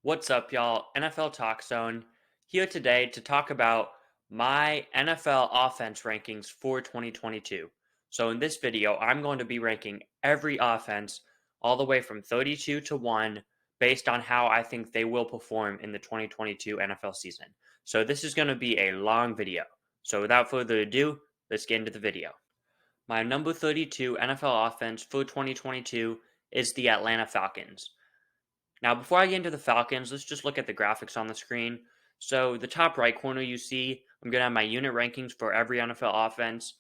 What's up, y'all? NFL TalkZone here today to talk about my NFL offense rankings for 2022. So, in this video, I'm going to be ranking every offense all the way from 32 to 1 based on how I think they will perform in the 2022 NFL season. So, this is going to be a long video. So, without further ado, let's get into the video. My number 32 NFL offense for 2022 is the Atlanta Falcons. Now, before I get into the Falcons, let's just look at the graphics on the screen. So, the top right corner you see, I'm going to have my unit rankings for every NFL offense.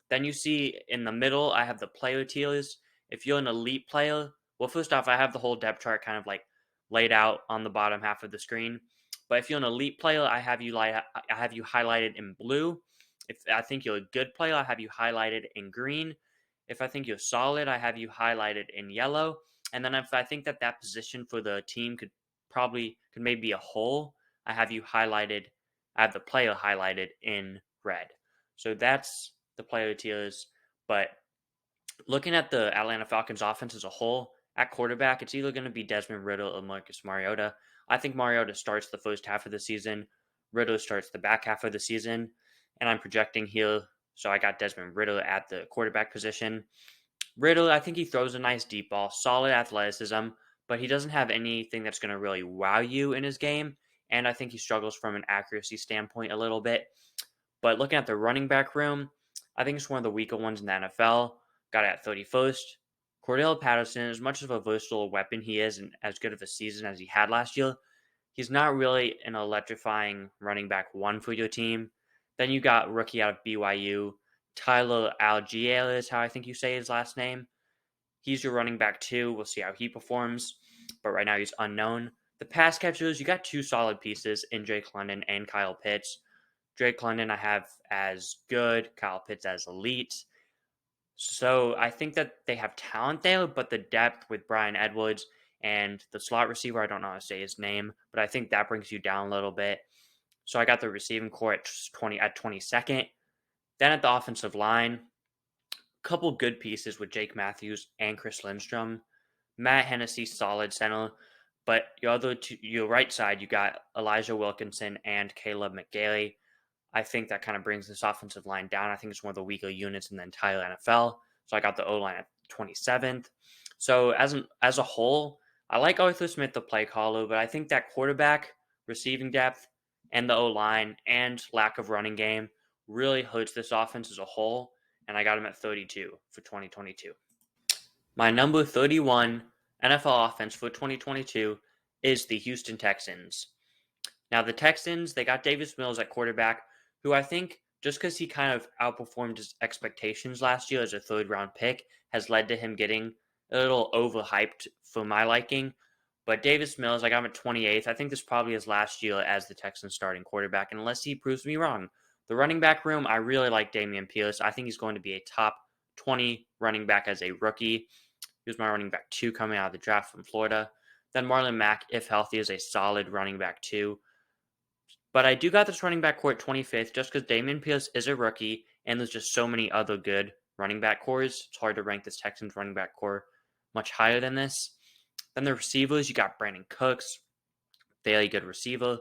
Then you see in the middle, I have the player tiers. If you're an elite player, well, first off, I have the whole depth chart kind of like laid out on the bottom half of the screen. But if you're an elite player, I have you highlighted in blue. If I think you're a good player, I have you highlighted in green. If I think you're solid, I have you highlighted in yellow. And then if I think that position for the team could maybe be a hole, I have you highlighted. I have the player highlighted in red. So that's the player tiers. But looking at the Atlanta Falcons offense as a whole, at quarterback, it's either going to be Desmond Riddle or Marcus Mariota. I think Mariota starts the first half of the season. Riddle starts the back half of the season. And I'm projecting here. So I got Desmond Riddle at the quarterback position. Riddle, I think he throws a nice deep ball, solid athleticism, but he doesn't have anything that's going to really wow you in his game. And I think he struggles from an accuracy standpoint a little bit. But looking at the running back room, I think it's one of the weaker ones in the NFL. Got it at 31st. Cordell Patterson, as much of a versatile weapon he is and as good of a season as he had last year, he's not really an electrifying running back one for your team. Then you got rookie out of BYU, Tyler Algier is how I think you say his last name. He's your running back too. We'll see how he performs, but right now he's unknown. The pass catchers, you got two solid pieces in Drake London and Kyle Pitts. Drake London I have as good, Kyle Pitts as elite. So I think that they have talent there, but the depth with Brian Edwards and the slot receiver, I don't know how to say his name, but I think that brings you down a little bit. So I got the receiving core at 22nd. Then at the offensive line, couple good pieces with Jake Matthews and Chris Lindstrom. Matt Hennessy, solid center. But your right side, you got Elijah Wilkinson and Caleb McGarry. I think that kind of brings this offensive line down. I think it's one of the weaker units in the entire NFL. So I got the O-line at 27th. So as a whole, I like Arthur Smith, the play caller, but I think that quarterback, receiving depth, and the O-line and lack of running game really hurts this offense as a whole. And I got him at 32 for 2022. My number 31 NFL offense for 2022 is the Houston Texans. Now, the Texans, they got Davis Mills at quarterback, who I think just because he kind of outperformed his expectations last year as a third-round pick has led to him getting a little overhyped for my liking. But Davis Mills, I got him at 28th. I think this probably is last year as the Texans starting quarterback, unless he proves me wrong. The running back room, I really like Dameon Pierce. I think he's going to be a top 20 running back as a rookie. He was my running back 2 coming out of the draft from Florida. Then Marlon Mack, if healthy, is a solid running back 2. But I do got this running back core at 25th just because Dameon Pierce is a rookie and there's just so many other good running back cores. It's hard to rank this Texans running back core much higher than this. Then the receivers, you got Brandon Cooks, very good receiver.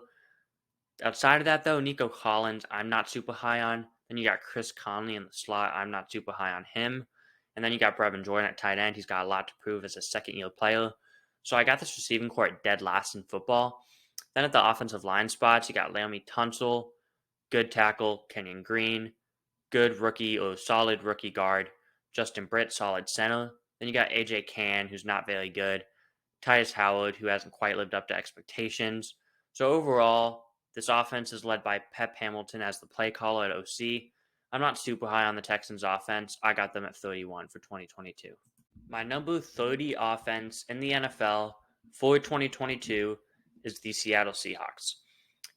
Outside of that, though, Nico Collins, I'm not super high on. Then you got Chris Conley in the slot. I'm not super high on him. And then you got Brevin Jordan at tight end. He's got a lot to prove as a second-year player. So I got this receiving core at dead last in football. Then at the offensive line spots, you got Laramie Tunsil, good tackle, Kenyon Green, good rookie or solid rookie guard, Justin Britt, solid center. Then you got AJ Cann, who's not very good, Tyus Howard, who hasn't quite lived up to expectations. So overall, this offense is led by Pep Hamilton as the play caller at OC. I'm not super high on the Texans offense. I got them at 31 for 2022. My number 30 offense in the NFL for 2022 is the Seattle Seahawks.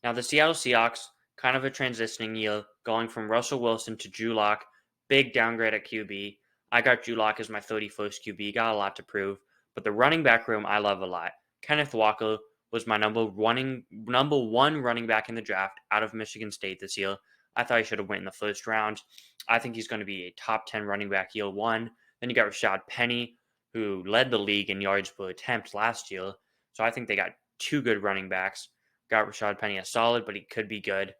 Now, the Seattle Seahawks, kind of a transitioning year, going from Russell Wilson to Drew Lock, big downgrade at QB. I got Drew Lock as my 31st QB, got a lot to prove. But the running back room, I love a lot. Kenneth Walker was my number one running back in the draft out of Michigan State this year. I thought he should have went in the first round. I think he's going to be a top 10 running back year one. Then you got Rashad Penny, who led the league in yards per attempt last year. So I think they got two good running backs. Got Rashad Penny as solid, but he could be good.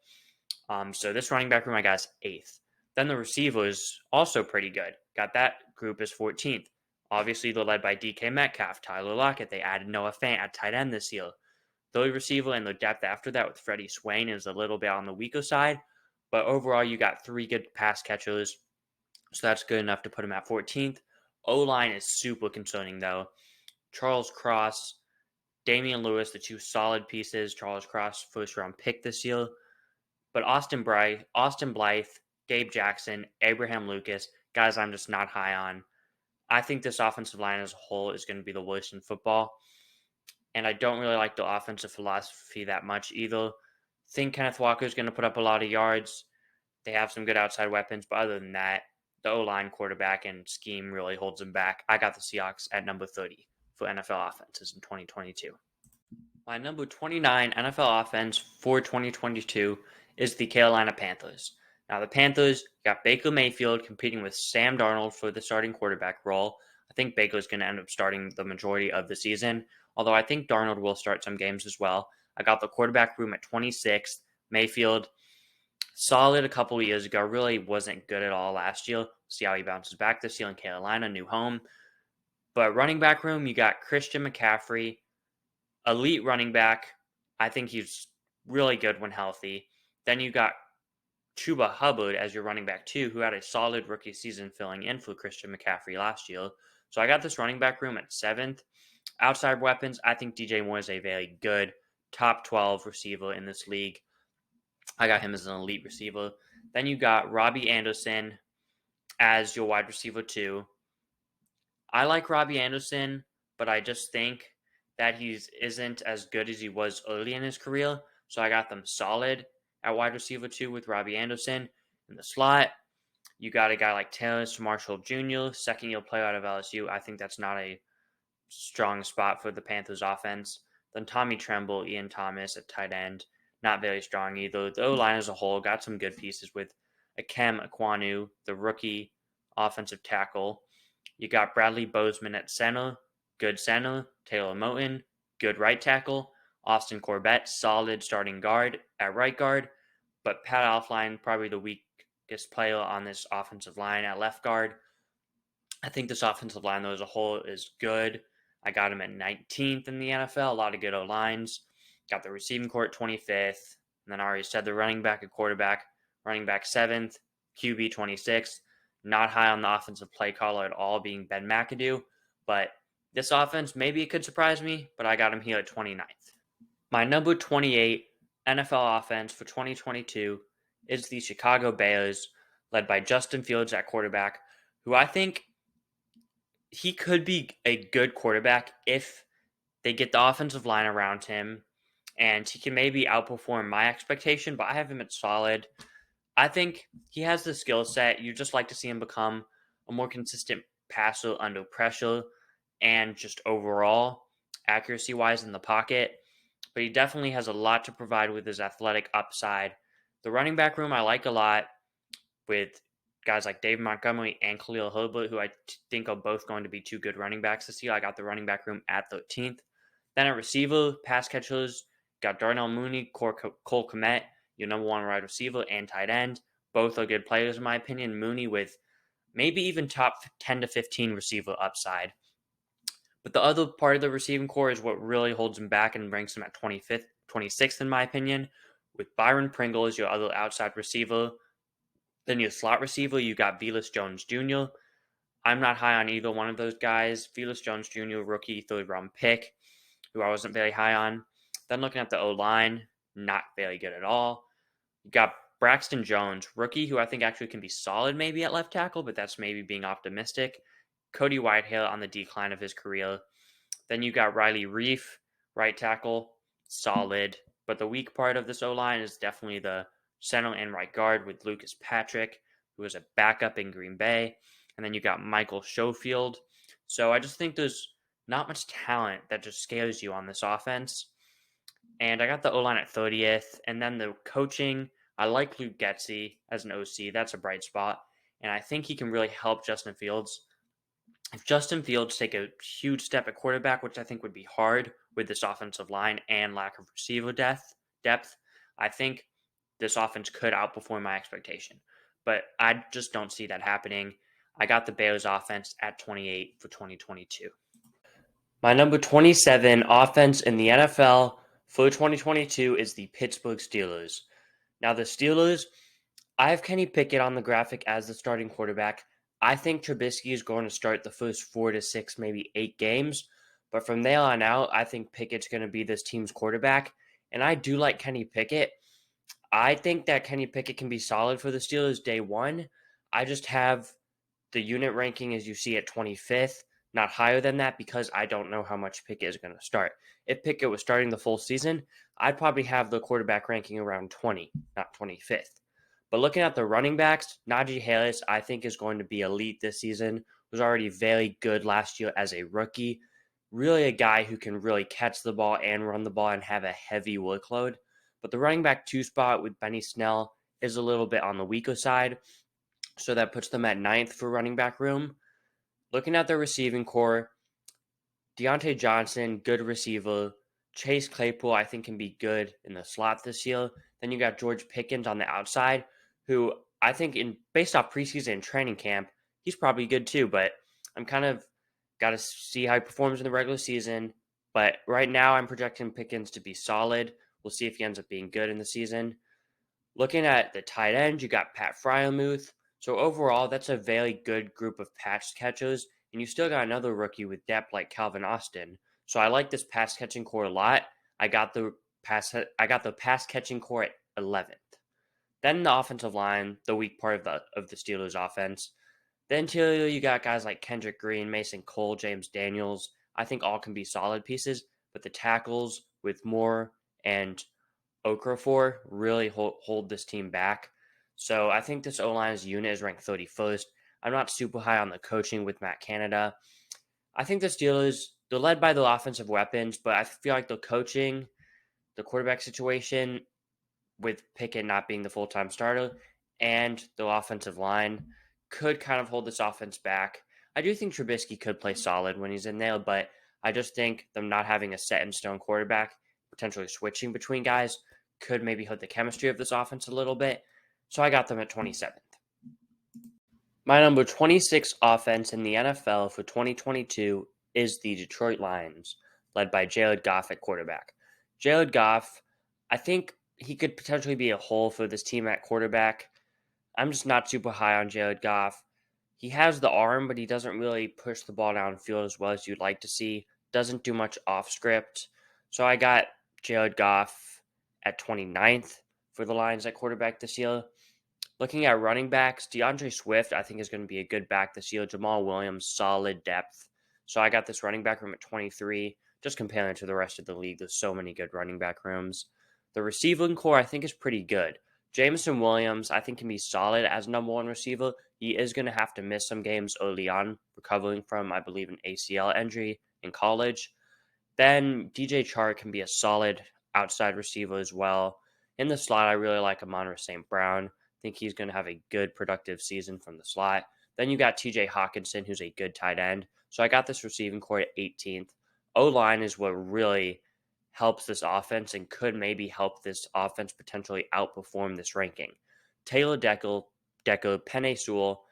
So this running back room I got is 8th. Then the receivers also pretty good. Got that group as 14th. Obviously, they're led by DK Metcalf, Tyler Lockett. They added Noah Fant at tight end this year. The receiver and the depth after that with Freddie Swain is a little bit on the weaker side. But overall, you got 3 good pass catchers. So that's good enough to put him at 14th. O-line is super concerning, though. Charles Cross, Damian Lewis, the 2 solid pieces. Charles Cross, first-round pick this year. But Austin Blythe, Gabe Jackson, Abraham Lucas, guys I'm just not high on. I think this offensive line as a whole is going to be the worst in football. And I don't really like the offensive philosophy that much either. Think Kenneth Walker is going to put up a lot of yards. They have some good outside weapons, but other than that, the O-line, quarterback, and scheme really holds them back. I got the Seahawks at number 30 for NFL offenses in 2022. My number 29 NFL offense for 2022 is the Carolina Panthers. Now, the Panthers got Baker Mayfield competing with Sam Darnold for the starting quarterback role. I think Baker's going to end up starting the majority of the season, although I think Darnold will start some games as well. I got the quarterback room at 26th. Mayfield, solid a couple of years ago, really wasn't good at all last year. See how he bounces back this year in Carolina, new home. But running back room, you got Christian McCaffrey, elite running back. I think he's really good when healthy. Then you got Chuba Hubbard as your running back too, who had a solid rookie season filling in for Christian McCaffrey last year. So I got this running back room at 7th. Outside weapons, I think DJ Moore is a very good top 12 receiver in this league. I got him as an elite receiver. Then you got Robbie Anderson as your wide receiver too. I like Robbie Anderson, but I just think that he isn't as good as he was early in his career. So I got them solid at wide receiver 2 with Robbie Anderson. In the slot, you got a guy like Terrace Marshall Jr., second-year player out of LSU. I think that's not a strong spot for the Panthers offense. Then Tommy Tremble, Ian Thomas at tight end, not very strong either. The O-line as a whole got some good pieces with Ikem Ekwonu, the rookie offensive tackle. You got Bradley Bozeman at center, good center. Taylor Moton, good right tackle. Austin Corbett, solid starting guard at right guard. But Pat Elflein, probably the weakest player on this offensive line at left guard. I think this offensive line, though, as a whole is good. I got him at 19th in the NFL. A lot of good O-lines. Got the receiving core at 25th. And then I already said the running back at quarterback. Running back 7th. QB 26th. Not high on the offensive play caller at all, being Ben McAdoo. But this offense, maybe it could surprise me, but I got him here at 29th. My number 28 NFL offense for 2022 is the Chicago Bears, led by Justin Fields at quarterback, who I think he could be a good quarterback if they get the offensive line around him, and he can maybe outperform my expectation, but I have him at solid. I think he has the skill set. You just like to see him become a more consistent passer under pressure and just overall accuracy-wise in the pocket. But he definitely has a lot to provide with his athletic upside. The running back room I like a lot with guys like David Montgomery and Khalil Herbert, who I think are both going to be 2 good running backs this year. I got the running back room at 13th. Then at receiver, pass catchers, got Darnell Mooney, Cole Kmet, your number 1 wide receiver and tight end. Both are good players in my opinion. Mooney with maybe even top 10 to 15 receiver upside. But the other part of the receiving core is what really holds him back and ranks him at 25th, 26th in my opinion. With Byron Pringle as your other outside receiver. Then your slot receiver, you got Velus Jones Jr. I'm not high on either one of those guys. Velus Jones Jr., rookie 3rd round pick, who I wasn't very high on. Then looking at the O-line, not very good at all. You got Braxton Jones, rookie, who I think actually can be solid maybe at left tackle, but that's maybe being optimistic. Cody Whitehair on the decline of his career. Then you got Riley Reif, right tackle, solid. But the weak part of this O-line is definitely the center and right guard with Lucas Patrick, who was a backup in Green Bay. And then you got Michael Schofield. So I just think there's not much talent that just scares you on this offense. And I got the O-line at 30th. And then the coaching, I like Luke Getsy as an OC. That's a bright spot. And I think he can really help Justin Fields. If Justin Fields take a huge step at quarterback, which I think would be hard, with this offensive line and lack of receiver depth. I think this offense could outperform my expectation, but I just don't see that happening. I got the Bears offense at 28 for 2022. My number 27 offense in the NFL for 2022 is the Pittsburgh Steelers. Now, the Steelers, I have Kenny Pickett on the graphic as the starting quarterback. I think Trubisky is going to start the first 4 to 6, maybe 8 games. But from there on out, I think Pickett's going to be this team's quarterback. And I do like Kenny Pickett. I think that Kenny Pickett can be solid for the Steelers day one. I just have the unit ranking as you see at 25th, not higher than that because I don't know how much Pickett is going to start. If Pickett was starting the full season, I'd probably have the quarterback ranking around 20, not 25th. But looking at the running backs, Najee Harris, I think, is going to be elite this season. Was already very good last year as a rookie. Really a guy who can really catch the ball and run the ball and have a heavy workload. But the running back 2 spot with Benny Snell is a little bit on the weaker side. So that puts them at 9th for running back room. Looking at their receiving core, Deontay Johnson, good receiver. Chase Claypool, I think, can be good in the slot this year. Then you got George Pickens on the outside, who I think, based off preseason and training camp, he's probably good too. But I'm kind of got to see how he performs in the regular season. But right now, I'm projecting Pickens to be solid. We'll see if he ends up being good in the season. Looking at the tight end, you got Pat Freiermuth. So overall, that's a very good group of pass catchers, and you still got another rookie with depth like Calvin Austin. So I like this pass catching core a lot. I got the pass catching core at 11th. Then the offensive line, the weak part of the Steelers offense. The interior, you got guys like Kendrick Green, Mason Cole, James Daniels. I think all can be solid pieces, but the tackles with Moore and Okafor really hold this team back. So I think this O-line's unit is ranked 31st. I'm not super high on the coaching with Matt Canada. I think the Steelers, they're led by the offensive weapons, but I feel like the coaching, the quarterback situation, with Pickett not being the full-time starter, and the offensive line could kind of hold this offense back. I do think Trubisky could play solid when he's in there, but I just think them not having a set-in-stone quarterback, potentially switching between guys, could maybe hurt the chemistry of this offense a little bit. So I got them at 27th. My number 26 offense in the NFL for 2022 is the Detroit Lions, led by Jared Goff at quarterback. Jared Goff, I think he could potentially be a hole for this team at quarterback. I'm just not super high on Jared Goff. He has the arm, but he doesn't really push the ball downfield as well as you'd like to see. Doesn't do much off script. So I got Jared Goff at 29th for the Lions at quarterback this year. Looking at running backs, DeAndre Swift, I think, is going to be a good back this year. Jamal Williams, solid depth. So I got this running back room at 23. Just comparing to the rest of the league, there's so many good running back rooms. The receiving core, I think, is pretty good. Jameson Williams, I think, can be solid as number one receiver. He is going to have to miss some games early on, recovering from, I believe, an ACL injury in college. Then DJ Chark can be a solid outside receiver as well. In the slot, I really like Amon-Ra St. Brown. I think he's going to have a good, productive season from the slot. Then you got TJ Hawkinson, who's a good tight end. So I got this receiving core at 18th. O-line is what really helps this offense and could maybe help this offense potentially outperform this ranking. Taylor Decker, Penei Sewell,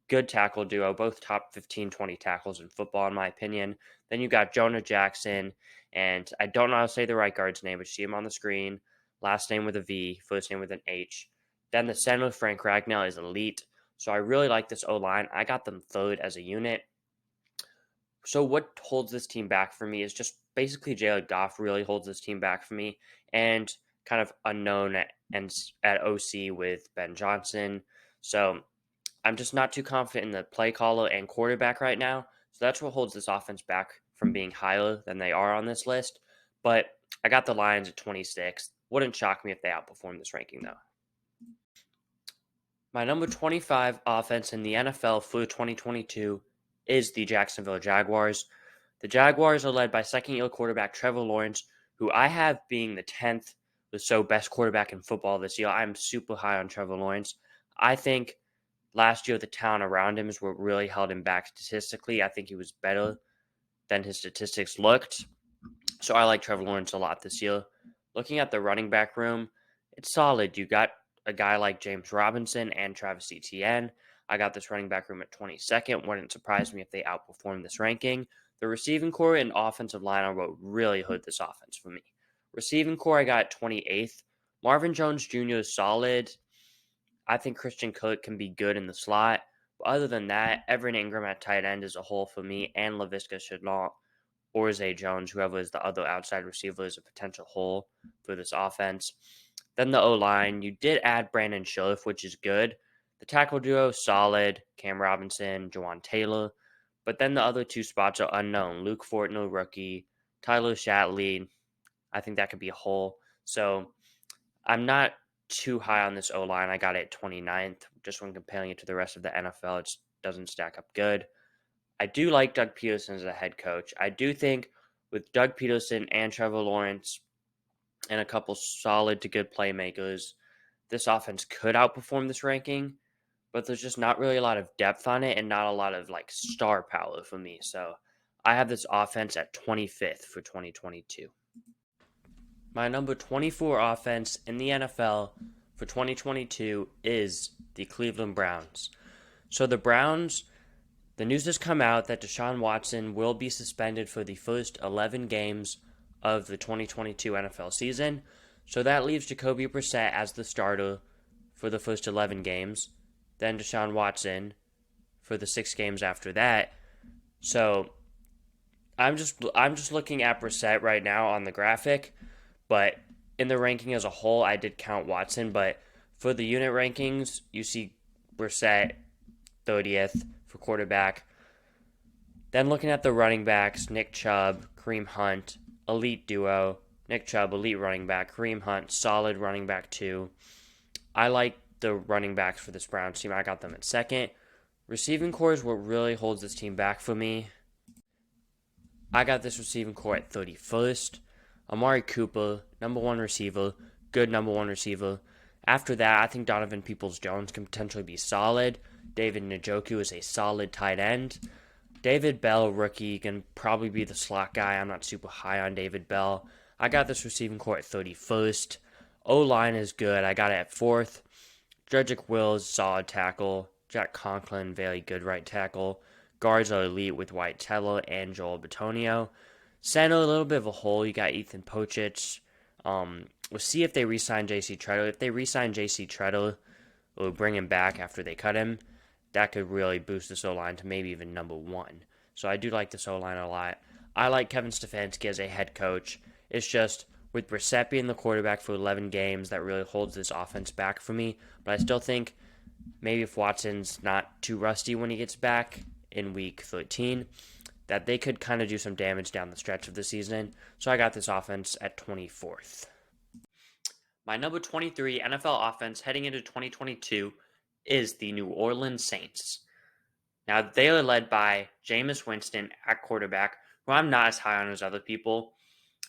good tackle duo, both top 15, 20 tackles in football, in my opinion. Then you got Jonah Jackson, and I don't know how to say the right guard's name, but you see him on the screen. Last name with a V, first name with an H. Then the center, Frank Ragnow, is elite. So I really like this O-line. I got them third as a unit. So what holds this team back for me is just basically Jared Goff really holds this team back for me, and kind of unknown at OC with Ben Johnson. So I'm just not too confident in the play caller and quarterback right now. So that's what holds this offense back from being higher than they are on this list. But I got the Lions at 26. Wouldn't shock me if they outperform this ranking, though. My number 25 offense in the NFL for 2022 is the Jacksonville Jaguars. The Jaguars are led by second-year quarterback Trevor Lawrence, who I have being the 10th or so best quarterback in football this year. I'm super high on Trevor Lawrence. I think last year the talent around him is what really held him back statistically. I think he was better than his statistics looked. So I like Trevor Lawrence a lot this year. Looking at the running back room, it's solid. You got a guy like James Robinson and Travis Etienne. I got this running back room at 22nd. Wouldn't surprise me if they outperform this ranking. The receiving core and offensive line are what really hood this offense for me. Receiving core, I got at 28th. Marvin Jones Jr. is solid. I think Christian Kirk can be good in the slot. But other than that, Everett Ingram at tight end is a hole for me, and Laviska Shenault or Zay Jones, whoever is the other outside receiver, is a potential hole for this offense. Then the O-line, you did add Brandon Scherff, which is good. The tackle duo, solid. Cam Robinson, Jawan Taylor. But then the other two spots are unknown. Luke Fortner, rookie. Tyler Shatley, I think that could be a hole. So I'm not too high on this O-line. I got it at 29th. Just when comparing it to the rest of the NFL, it doesn't stack up good. I do like Doug Peterson as a head coach. I do think with Doug Peterson and Trevor Lawrence and a couple solid to good playmakers, this offense could outperform this ranking, but there's just not really a lot of depth on it and not a lot of like star power for me. So I have this offense at 25th for 2022. My number 24 offense in the NFL for 2022 is the Cleveland Browns. So the Browns, the news has come out that Deshaun Watson will be suspended for the first 11 games of the 2022 NFL season. So that leaves Jacoby Brissett as the starter for the first 11 games, then Deshaun Watson for the 6 games after that. So I'm just looking at Brissett right now on the graphic, but in the ranking as a whole, I did count Watson, but for the unit rankings, you see Brissett 30th for quarterback. Then looking at the running backs, Nick Chubb, Kareem Hunt, elite duo. Nick Chubb, elite running back. Kareem Hunt, solid running back too. I like the running backs for this Browns team. I got them at second. Receiving core is what really holds this team back for me. I got this receiving core at 31st. Amari Cooper, number one receiver. Good number one receiver. After that, I think Donovan Peoples-Jones can potentially be solid. David Njoku is a solid tight end. David Bell, rookie, can probably be the slot guy. I'm not super high on David Bell. I got this receiving core at 31st. O-line is good. I got it at 4th. Jedrick Wills, solid tackle. Jack Conklin, very good right tackle. Guards are elite with White Teller and Joel Bitonio. Center, a little bit of a hole. You got Ethan Pochich. We'll see if they re-sign J.C. Treadle. If they re-sign J.C. Treadle or bring him back after they cut him, that could really boost this O-line to maybe even number 1. So I do like this O-line a lot. I like Kevin Stefanski as a head coach. It's just with Brissett being the quarterback for 11 games, that really holds this offense back for me. But I still think maybe if Watson's not too rusty when he gets back in week 13, that they could kind of do some damage down the stretch of the season. So I got this offense at 24th. My number 23 NFL offense heading into 2022 is the New Orleans Saints. Now, they are led by Jameis Winston at quarterback, who I'm not as high on as other people.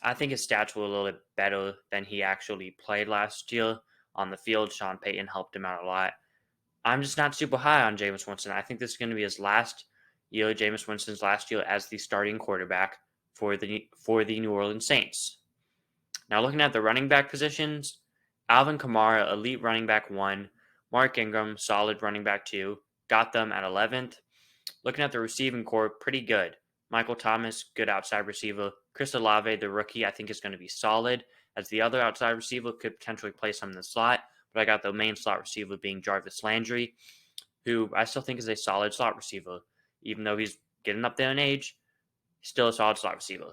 I think his stats were a little bit better than he actually played last year on the field. Sean Payton helped him out a lot. I'm just not super high on Jameis Winston. I think this is going to be his last year, Jameis Winston's last year as the starting quarterback for the New Orleans Saints. Now, looking at the running back positions, Alvin Kamara, elite running back 1. Mark Ingram, solid running back 2. Got them at 11th. Looking at the receiving core, pretty good. Michael Thomas, good outside receiver. Chris Olave, the rookie, I think is going to be solid, as the other outside receiver could potentially play some in the slot. But I got the main slot receiver being Jarvis Landry, who I still think is a solid slot receiver. Even though he's getting up there in age, he's still a solid slot receiver.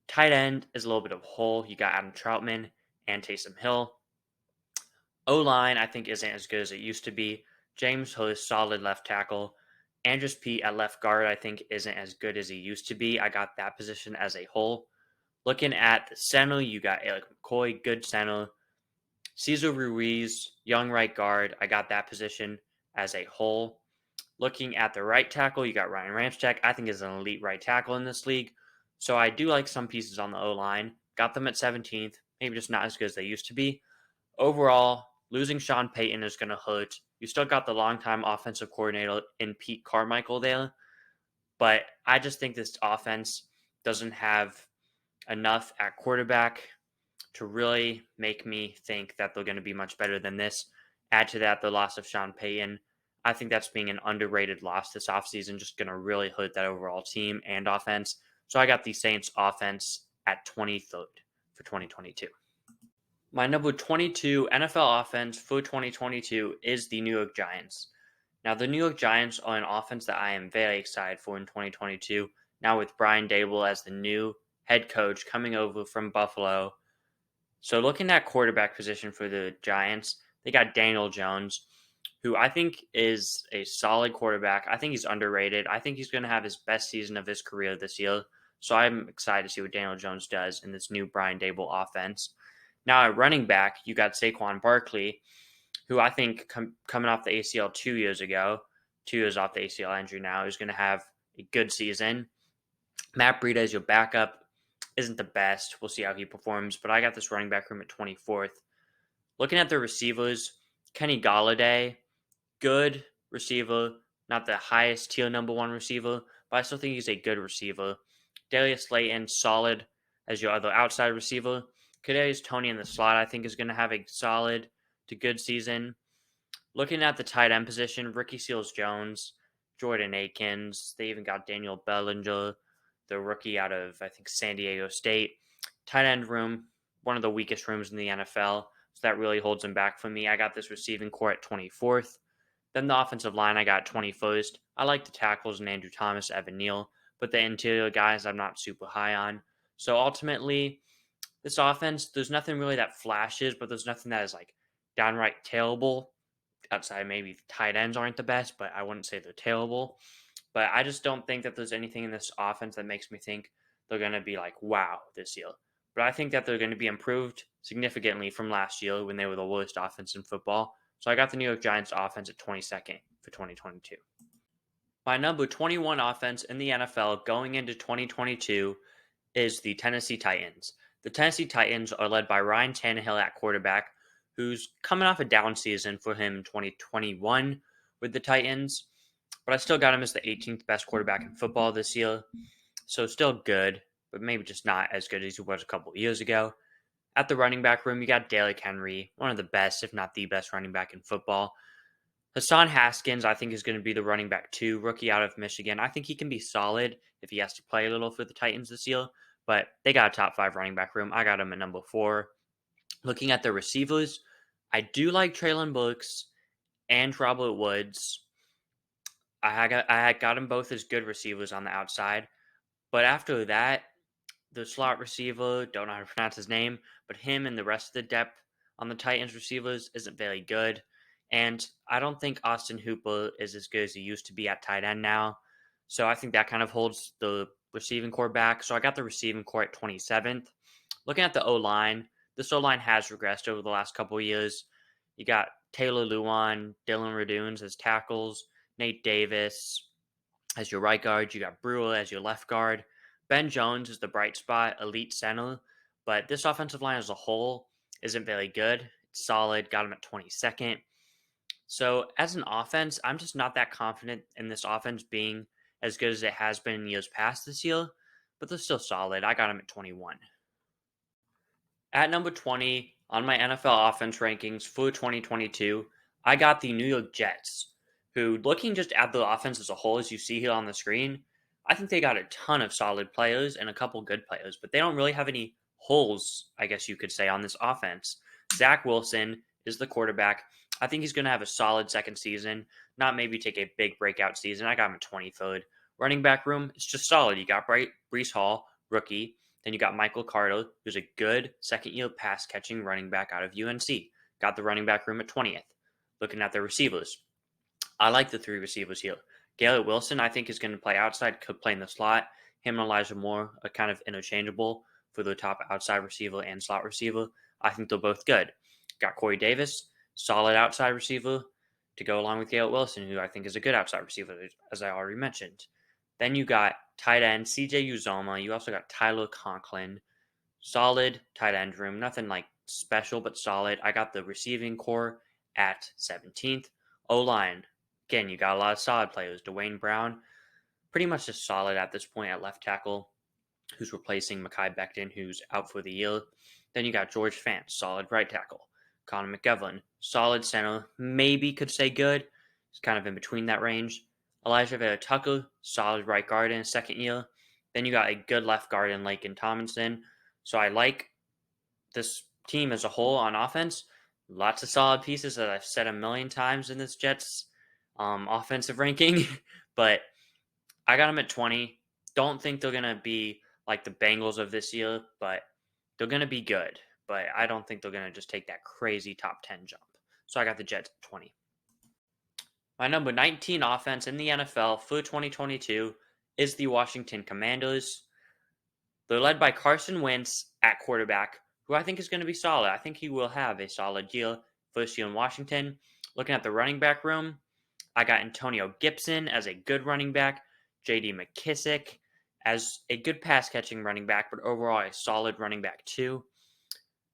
Tight end is a little bit of a hole. You got Adam Troutman and Taysom Hill. O-line, I think, isn't as good as it used to be. James Hurst, solid left tackle. Andrews Pete at left guard, I think, isn't as good as he used to be. I got that position as a whole. Looking at the center, you got Alec McCoy, good center. Cesar Ruiz, young right guard. I got that position as a whole. Looking at the right tackle, you got Ryan Ramczyk. I think is an elite right tackle in this league. So I do like some pieces on the O-line. Got them at 17th. Maybe just not as good as they used to be. Overall, losing Sean Payton is going to hurt. You still got the longtime offensive coordinator in Pete Carmichael there. But I just think this offense doesn't have enough at quarterback to really make me think that they're going to be much better than this. Add to that the loss of Sean Payton. I think that's being an underrated loss this offseason, just going to really hurt that overall team and offense. So I got the Saints offense at 23rd for 2022. My number 22 NFL offense for 2022 is the New York Giants. Now, the New York Giants are an offense that I am very excited for in 2022. Now with Brian Daboll as the new head coach coming over from Buffalo. So looking at quarterback position for the Giants, they got Daniel Jones, who I think is a solid quarterback. I think he's underrated. I think he's going to have his best season of his career this year. So I'm excited to see what Daniel Jones does in this new Brian Daboll offense. Now at running back, you got Saquon Barkley, who I think coming off the ACL 2 years ago, 2 years off the ACL injury now, is going to have a good season. Matt Breida as your backup isn't the best. We'll see how he performs, but I got this running back room at 24th. Looking at the receivers, Kenny Golladay, good receiver, not the highest tier number one receiver, but I still think he's a good receiver. Darius Slayton, solid as your other outside receiver. Kadarius Toney in the slot, I think, is going to have a solid to good season. Looking at the tight end position, Ricky Seals-Jones, Jordan Akins. They even got Daniel Bellinger, the rookie out of, I think, San Diego State. Tight end room, one of the weakest rooms in the NFL, so that really holds them back for me. I got this receiving core at 24th. Then the offensive line, I got 21st. I like the tackles and Andrew Thomas, Evan Neal, but the interior guys I'm not super high on. So ultimately, this offense, there's nothing really that flashes, but there's nothing that is like downright terrible. Outside, maybe tight ends aren't the best, but I wouldn't say they're terrible. But I just don't think that there's anything in this offense that makes me think they're going to be like, wow, this year. But I think that they're going to be improved significantly from last year when they were the worst offense in football. So I got the New York Giants offense at 22nd for 2022. My number 21 offense in the NFL going into 2022 is the Tennessee Titans. The Tennessee Titans are led by Ryan Tannehill at quarterback, who's coming off a down season for him in 2021 with the Titans. But I still got him as the 18th best quarterback in football this year. So still good, but maybe just not as good as he was a couple of years ago. At the running back room, you got Derrick Henry, one of the best, if not the best running back in football. Hassan Haskins, I think, is going to be the running back 2, rookie out of Michigan. I think he can be solid if he has to play a little for the Titans this year, but they got a top 5 running back room. I got him at number 4. Looking at the receivers, I do like Treylon Burks and Robert Woods. I got them both as good receivers on the outside, but after that, the slot receiver, don't know how to pronounce his name, but him and the rest of the depth on the Titans receivers isn't very good. And I don't think Austin Hooper is as good as he used to be at tight end now. So I think that kind of holds the receiving core back. So I got the receiving core at 27th. Looking at the O-line, this O-line has regressed over the last couple of years. You got Taylor Lewan, Dylan Radunes as tackles, Nate Davis as your right guard. You got Brewer as your left guard. Ben Jones is the bright spot, elite center, but this offensive line as a whole isn't very good. It's solid, got him at 22nd. So as an offense, I'm just not that confident in this offense being as good as it has been in years past this year, but they're still solid. I got him at 21. At number 20 on my NFL offense rankings for 2022, I got the New York Jets, who, looking just at the offense as a whole, as you see here on the screen, I think they got a ton of solid players and a couple good players, but they don't really have any holes, I guess you could say, on this offense. Zach Wilson is the quarterback. I think he's going to have a solid second season, not maybe take a big breakout season. I got him at 23rd. Running back room, it's just solid. You got Breece Hall, rookie. Then you got Michael Carter, who's a good second-year pass-catching running back out of UNC. Got the running back room at 20th. Looking at the receivers, I like the 3 receivers here. Garrett Wilson, I think, is going to play outside, could play in the slot. Him and Elijah Moore are kind of interchangeable for the top outside receiver and slot receiver. I think they're both good. Got Corey Davis, solid outside receiver to go along with Garrett Wilson, who I think is a good outside receiver, as I already mentioned. Then you got tight end CJ Uzoma. You also got Tyler Conklin. Solid tight end room. Nothing like special, but solid. I got the receiving core at 17th. O-line. Again, you got a lot of solid players. Dwayne Brown, pretty much just solid at this point at left tackle. who's replacing Mekhi Becton, who's out for the year. Then you got George Fant, solid right tackle. Connor McGovern, solid center, maybe could say good. He's kind of in between that range. Elijah Vera Tucker, solid right guard in his second year. Then you got a good left guard in Laken Tomlinson. So I like this team as a whole on offense. Lots of solid pieces that I've said a million times in this Jets offensive ranking. But I got them at 20. Don't think they're going to be like the Bengals of this year, but they're going to be good. But I don't think they're going to just take that crazy top 10 jump. So I got the Jets at 20. My number 19 offense in the NFL for 2022 is the Washington Commanders. They're led by Carson Wentz at quarterback, who I think is going to be solid. I think he will have a solid year, first year in Washington. Looking at the running back room, I got Antonio Gibson as a good running back, J.D. McKissick as a good pass-catching running back, but overall a solid running back too.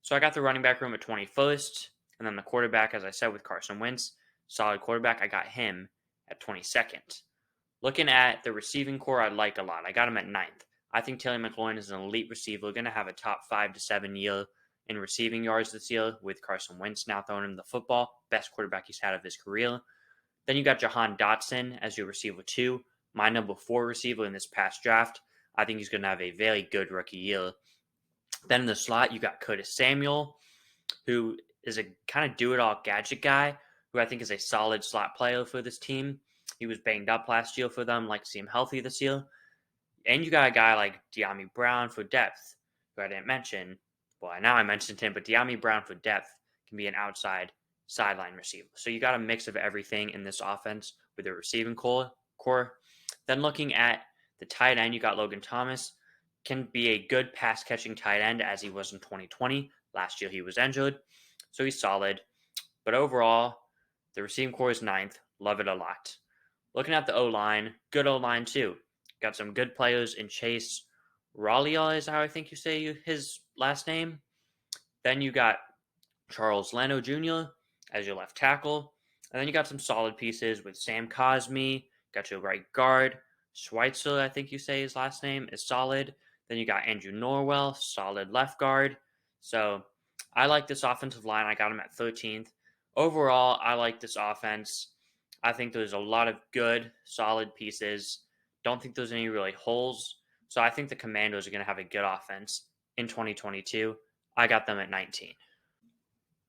So I got the running back room at 21st, and then the quarterback, as I said, with Carson Wentz, solid quarterback, I got him at 22nd. Looking at the receiving core, I like a lot. I got him at 9th. I think Terry McLaurin is an elite receiver, going to have a top 5 to 7 year in receiving yards this year with Carson Wentz now throwing him the football. Best quarterback he's had of his career. Then you got Jahan Dotson as your receiver 2, my number 4 receiver in this past draft. I think he's going to have a very good rookie year. Then in the slot, you got Curtis Samuel, who is a kind of do-it-all gadget guy, who I think is a solid slot player for this team. He was banged up last year for them. Like to see him healthy this year. And you got a guy like De'Ami Brown for depth, who I didn't mention. Well, now I mentioned him, but De'Ami Brown for depth can be an outside sideline receiver. So you got a mix of everything in this offense with the receiving core. Then looking at the tight end, you got Logan Thomas. Can be a good pass-catching tight end as he was in 2020. Last year he was injured, so he's solid. But overall, the receiving core is 9th. Love it a lot. Looking at the O-line, good O-line too. Got some good players in Chase Roullier is how I think you say his last name. Then you got Charles Leno Jr. as your left tackle. And then you got some solid pieces with Sam Cosmi. Got your right guard. Schweitzer, I think you say his last name, is solid. Then you got Andrew Norwell, solid left guard. So I like this offensive line. I got him at 13th. Overall, I like this offense. I think there's a lot of good, solid pieces. Don't think there's any really holes. So I think the Commanders are going to have a good offense in 2022. I got them at 19.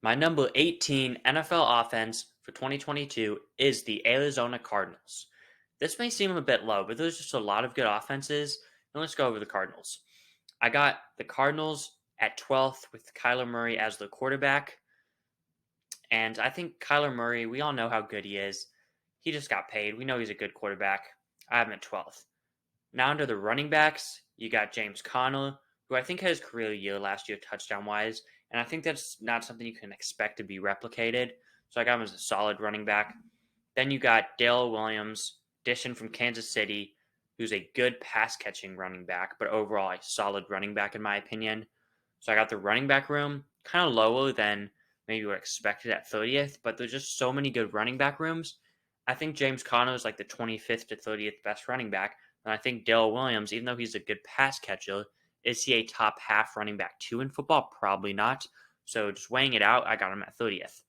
My number 18 NFL offense for 2022 is the Arizona Cardinals. This may seem a bit low, but there's just a lot of good offenses. And let's go over the Cardinals. I got the Cardinals at 12th with Kyler Murray as the quarterback. And I think Kyler Murray, we all know how good he is. He just got paid. We know he's a good quarterback. I have him at 12th. Now under the running backs, you got James Conner, who I think had his career year last year touchdown-wise. And I think that's not something you can expect to be replicated. So I got him as a solid running back. Then you got Dale Williams, addition from Kansas City, who's a good pass-catching running back, but overall a solid running back in my opinion. So I got the running back room kind of lower than maybe we expected at 30th, but there's just so many good running back rooms. I think James Conner is like the 25th to 30th best running back, and I think Dale Williams, even though he's a good pass catcher, is he a top half running back too in football? Probably not. So just weighing it out, I got him at 30th.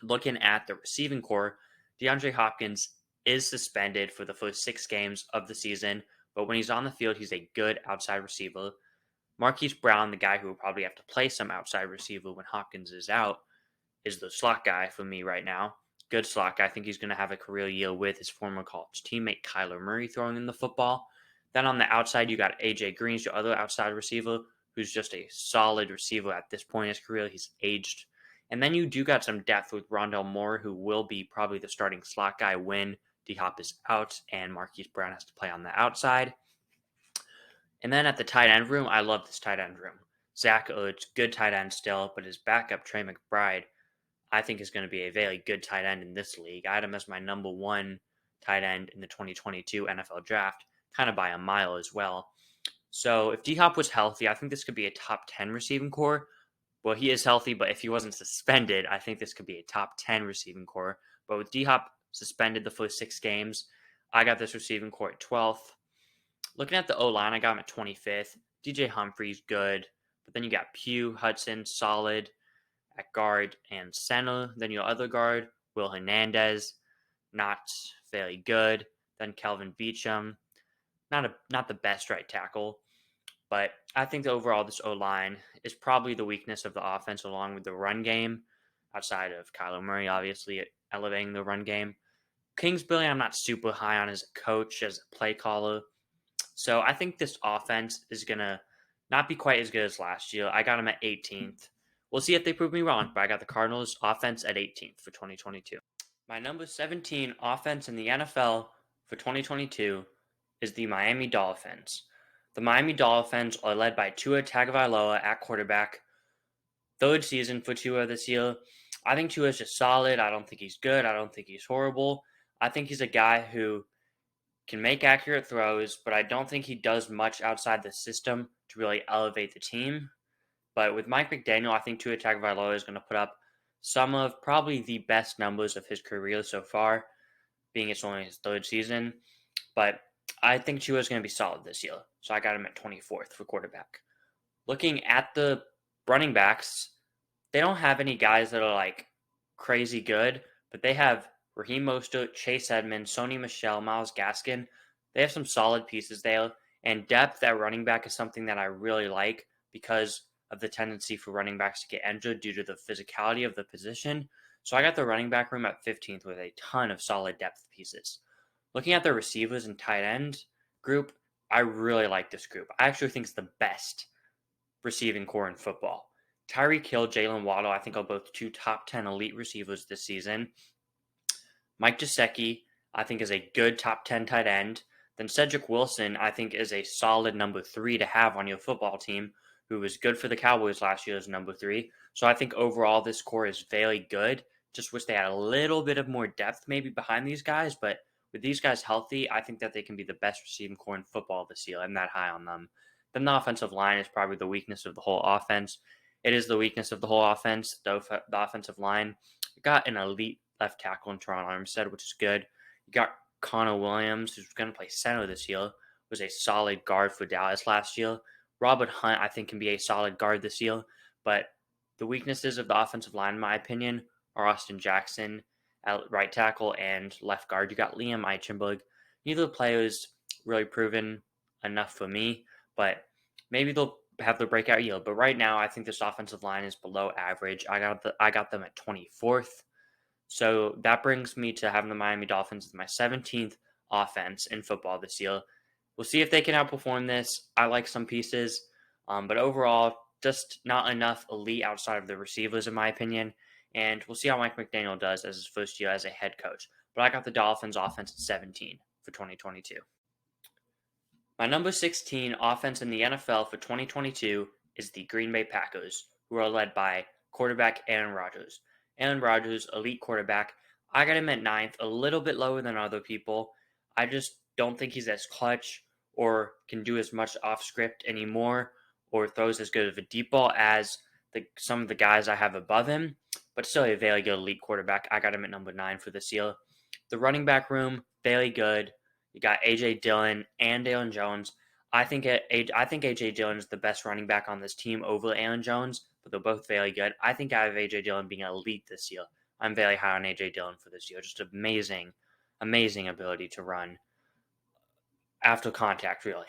Looking at the receiving core, DeAndre Hopkins is suspended for the first 6 games of the season, but when he's on the field, he's a good outside receiver. Marquise Brown, the guy who will probably have to play some outside receiver when Hopkins is out, is the slot guy for me right now. Good slot guy. I think he's going to have a career year with his former college teammate Kyler Murray throwing in the football. Then on the outside, you got A.J. Green, your other outside receiver, who's just a solid receiver at this point in his career. He's aged. And then you do got some depth with Rondell Moore, who will be probably the starting slot guy when D-Hop is out and Marquise Brown has to play on the outside. And then at the tight end room, I love this tight end room. Zach Ertz, good tight end still, but his backup, Trey McBride, I think is going to be a very good tight end in this league. I had him as my number 1 tight end in the 2022 NFL draft, kind of by a mile as well. So if D-Hop was healthy, I think this could be a top 10 receiving core. Well, he is healthy, but if he wasn't suspended, I think this could be a top 10 receiving core. But with D-Hop suspended the first 6 games, I got this receiving core at 12th. Looking at the O-line, I got him at 25th. DJ Humphries, good. But then you got Pugh, Hudson, solid at guard and center. Then your other guard, Will Hernandez, not very good. Then Kelvin Beachum, not the best right tackle. But I think that overall this O-line is probably the weakness of the offense along with the run game, outside of Kyler Murray, obviously, elevating the run game. Kingsbury, I'm not super high on as a coach, as a play caller. So I think this offense is going to not be quite as good as last year. I got them at 18th. We'll see if they prove me wrong, but I got the Cardinals offense at 18th for 2022. My number 17 offense in the NFL for 2022 is the Miami Dolphins. The Miami Dolphins are led by Tua Tagovailoa at quarterback. Third season for Tua this year. I think Tua is just solid. I don't think he's good. I don't think he's horrible. I think he's a guy who can make accurate throws, but I don't think he does much outside the system to really elevate the team. But with Mike McDaniel, I think Tua Tagovailoa is going to put up some of probably the best numbers of his career so far, being it's only his third season. But I think Tua is going to be solid this year, so I got him at 24th for quarterback. Looking at the running backs, they don't have any guys that are like crazy good, but they have Raheem Mostert, Chase Edmonds, Sony Michel, Myles Gaskin. They have some solid pieces there, and depth at running back is something that I really like because of the tendency for running backs to get injured due to the physicality of the position. So I got the running back room at 15th with a ton of solid depth pieces. Looking at the receivers and tight end group, I really like this group. I actually think it's the best receiving core in football. Tyreek Hill, Jalen Waddle, I think are both two top 10 elite receivers this season. Mike Gesicki, I think, is a good top 10 tight end. Then Cedric Wilson, I think, is a solid number 3 to have on your football team, who was good for the Cowboys last year as number 3. So I think overall this core is very good. Just wish they had a little bit of more depth maybe behind these guys, but with these guys healthy, I think that they can be the best receiving core in football this year. I'm that high on them. Then the offensive line is probably the weakness of the whole offense. It is the weakness of the whole offense, the offensive line. You got an elite left tackle in Teron Armstead, which is good. You got Connor Williams, who's going to play center this year, was a solid guard for Dallas last year. Robert Hunt, I think, can be a solid guard this year. But the weaknesses of the offensive line, in my opinion, are Austin Jackson at right tackle and left guard. You got Liam Eichenberg. Neither of the players really proven enough for me, but maybe they'll have their breakout year. But right now, I think this offensive line is below average. I got them at 24th. So that brings me to having the Miami Dolphins as my 17th offense in football this year. We'll see if they can outperform this. I like some pieces, but overall, just not enough elite outside of the receivers, in my opinion. And we'll see how Mike McDaniel does as his first year as a head coach. But I got the Dolphins offense at 17 for 2022. My number 16 offense in the NFL for 2022 is the Green Bay Packers, who are led by quarterback Aaron Rodgers. Aaron Rodgers, elite quarterback. I got him at 9th, a little bit lower than other people. I just don't think he's as clutch or can do as much off script anymore or throws as good of a deep ball as some of the guys I have above him, but still a very good elite quarterback. I got him at number 9 for this year. The running back room, very good. You got A.J. Dillon and Aaron Jones. I think A.J. Dillon is the best running back on this team over Aaron Jones, but they're both very good. I think I have A.J. Dillon being elite this year. I'm very high on A.J. Dillon for this year. Just amazing ability to run after contact, really.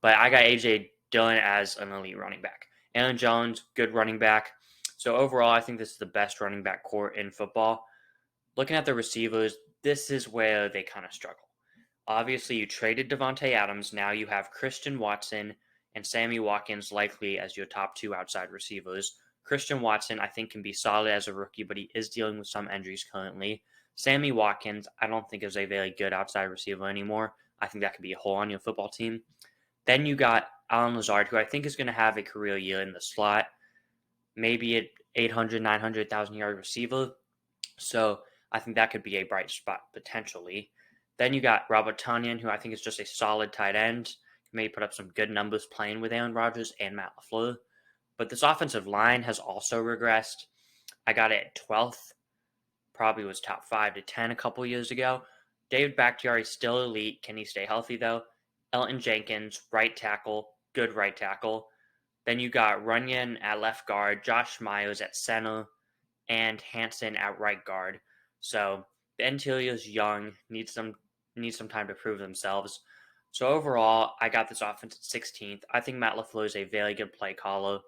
But I got A.J. Dillon as an elite running back. Aaron Jones, good running back. So overall, I think this is the best running back core in football. Looking at the receivers, this is where they kind of struggle. Obviously, you traded Devontae Adams. Now you have Christian Watson and Sammy Watkins likely as your top 2 outside receivers. Christian Watson, I think, can be solid as a rookie, but he is dealing with some injuries currently. Sammy Watkins, I don't think is a very good outside receiver anymore. I think that could be a hole on your football team. Then you got Allen Lazard, who I think is going to have a career year in the slot, maybe an 800, 900,000 yard receiver. So I think that could be a bright spot potentially. Then you got Robert Tonyan, who I think is just a solid tight end. He may put up some good numbers playing with Aaron Rodgers and Matt LaFleur. But this offensive line has also regressed. I got it at 12th. Probably was top 5 to 10 a couple years ago. David Bakhtiari is still elite. Can he stay healthy, though? Elton Jenkins, right tackle, good right tackle. Then you got Runyon at left guard, Josh Myers at center, and Hanson at right guard. So the interior is young, needs some time to prove themselves. So overall, I got this offense at 16th. I think Matt LaFleur is a very good play caller.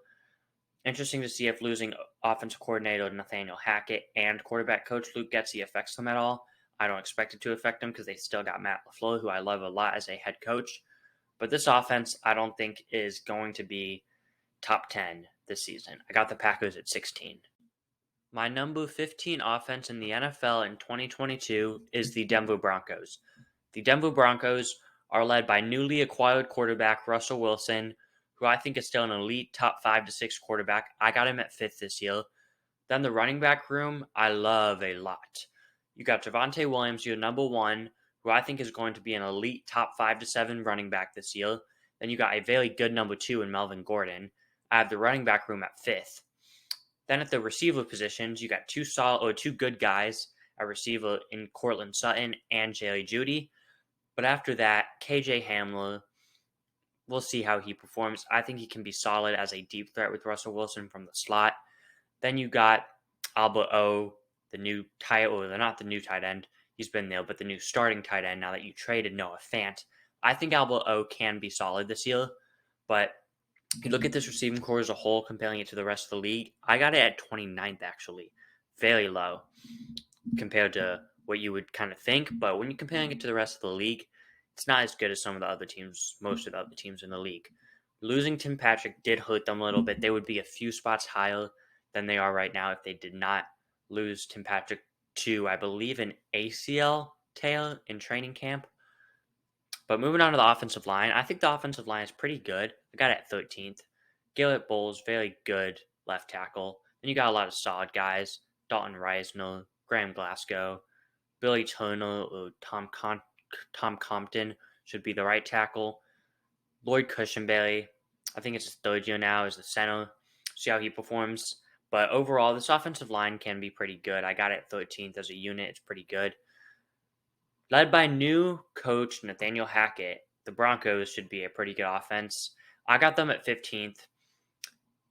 Interesting to see if losing offensive coordinator Nathaniel Hackett and quarterback coach Luke Getsy affects them at all. I don't expect it to affect them because they still got Matt LaFleur, who I love a lot as a head coach. But this offense, I don't think is going to be top 10 this season. I got the Packers at 16. My number 15 offense in the NFL in 2022 is the Denver Broncos. The Denver Broncos are led by newly acquired quarterback Russell Wilson, who I think is still an elite top 5 to 6 quarterback. I got him at 5th this year. Then the running back room, I love a lot. You got Javonte Williams, your number 1, who I think is going to be an elite top 5 to 7 running back this year. Then you got a very good number 2 in Melvin Gordon. I have the running back room at 5th. Then at the receiver positions, you got two good guys at receiver in Cortland Sutton and Jerry Jeudy. But after that, KJ Hamler, we'll see how he performs. I think he can be solid as a deep threat with Russell Wilson from the slot. Then you got Albert O, the new tight, or not the new tight end. He's been there, but the new starting tight end now that you traded Noah Fant. I think Albert O can be solid this year, but if you look at this receiving core as a whole, comparing it to the rest of the league, I got it at 29th, actually. Very low compared to what you would kind of think. But when you're comparing it to the rest of the league, it's not as good as some of the other teams, most of the other teams in the league. Losing Tim Patrick did hurt them a little bit. They would be a few spots higher than they are right now if they did not lose Tim Patrick to, I believe, an ACL tear in training camp. But moving on to the offensive line, I think the offensive line is pretty good. I got it at 13th. Garrett Bowles, very good left tackle. Then you got a lot of solid guys. Dalton Reisner, Graham Glasgow, Billy Turner, or Tom Compton should be the right tackle. Lloyd Cushenberry, I think it's his 3rd year now, is the center. See how he performs. But overall, this offensive line can be pretty good. I got it at 13th as a unit. It's pretty good. Led by new coach Nathaniel Hackett, the Broncos should be a pretty good offense. I got them at 15th.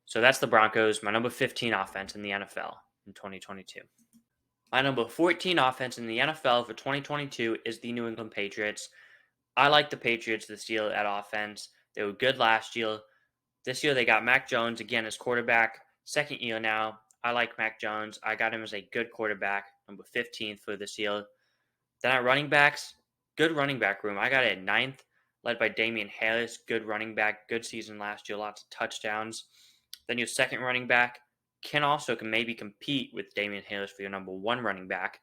So that's the Broncos, my number 15 offense in the NFL in 2022. My number 14 offense in the NFL for 2022 is the New England Patriots. I like the Patriots this year at offense. They were good last year. This year they got Mac Jones again as quarterback. 2nd year now. I like Mac Jones. I got him as a good quarterback, number 15th for this year. Then at running backs, good running back room. I got it at 9th, led by Damian Harris. Good running back, good season last year, lots of touchdowns. Then your second running back can maybe compete with Damian Harris for your number 1 running back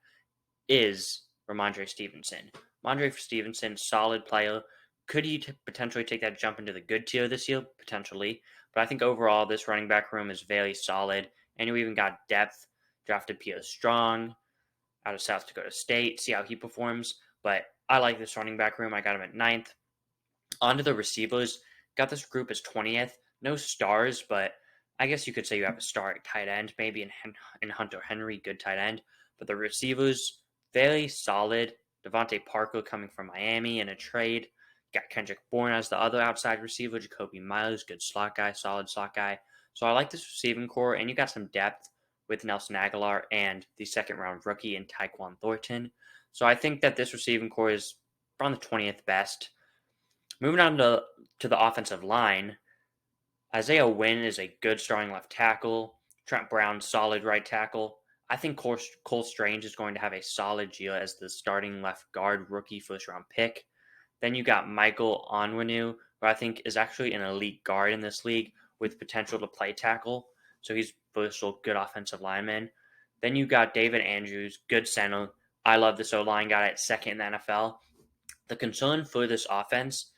is Ramondre Stevenson. Ramondre Stevenson, solid player. Could he potentially take that jump into the good tier this year? Potentially. But I think overall this running back room is very solid. And you even got depth. Drafted Pierre Strong out of South Dakota State, see how he performs. But I like this running back room. I got him at 9th. On to the receivers. Got this group as 20th. No stars, but I guess you could say you have a star at tight end, maybe in Hunter Henry, good tight end. But the receivers, very solid. Devontae Parker coming from Miami in a trade. Got Kendrick Bourne as the other outside receiver. Jacoby Myers, good slot guy, solid slot guy. So I like this receiving core, and you got some depth with Nelson Aguilar and the 2nd-round rookie in Tyquan Thornton. So I think that this receiving core is around the 20th best. Moving on to the offensive line, Isaiah Wynn is a good starting left tackle. Trent Brown, solid right tackle. I think Cole Strange is going to have a solid year as the starting left guard rookie 1st-round pick. Then you got Michael Onwenu, who I think is actually an elite guard in this league with potential to play tackle. So he's versatile, good offensive lineman. Then you got David Andrews, good center. I love this O-line, got it 2nd in the NFL. The concern for this offense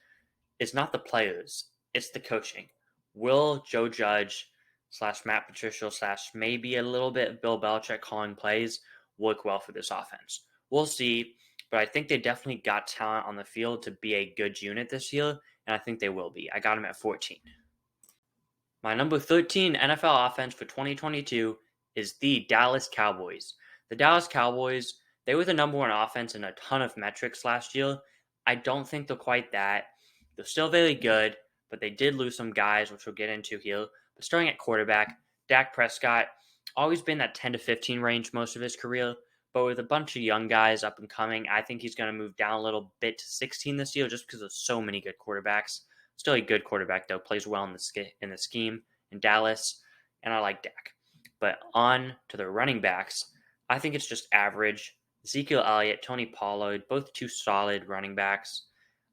is not the players, it's the coaching. Will Joe Judge / Matt Patricia / maybe a little bit of Bill Belichick calling plays work well for this offense? We'll see, but I think they definitely got talent on the field to be a good unit this year, and I think they will be. I got them at 14. My number 13 NFL offense for 2022 is the Dallas Cowboys. The Dallas Cowboys, they were the number 1 offense in a ton of metrics last year. I don't think they're quite that. They're still very good, but they did lose some guys, which we'll get into here. But starting at quarterback, Dak Prescott, always been that 10 to 15 range most of his career, but with a bunch of young guys up and coming, I think he's going to move down a little bit to 16 this year just because of so many good quarterbacks. Still a good quarterback, though, plays well in the scheme in Dallas, and I like Dak. But on to the running backs, I think it's just average. Ezekiel Elliott, Tony Pollard, both two solid running backs.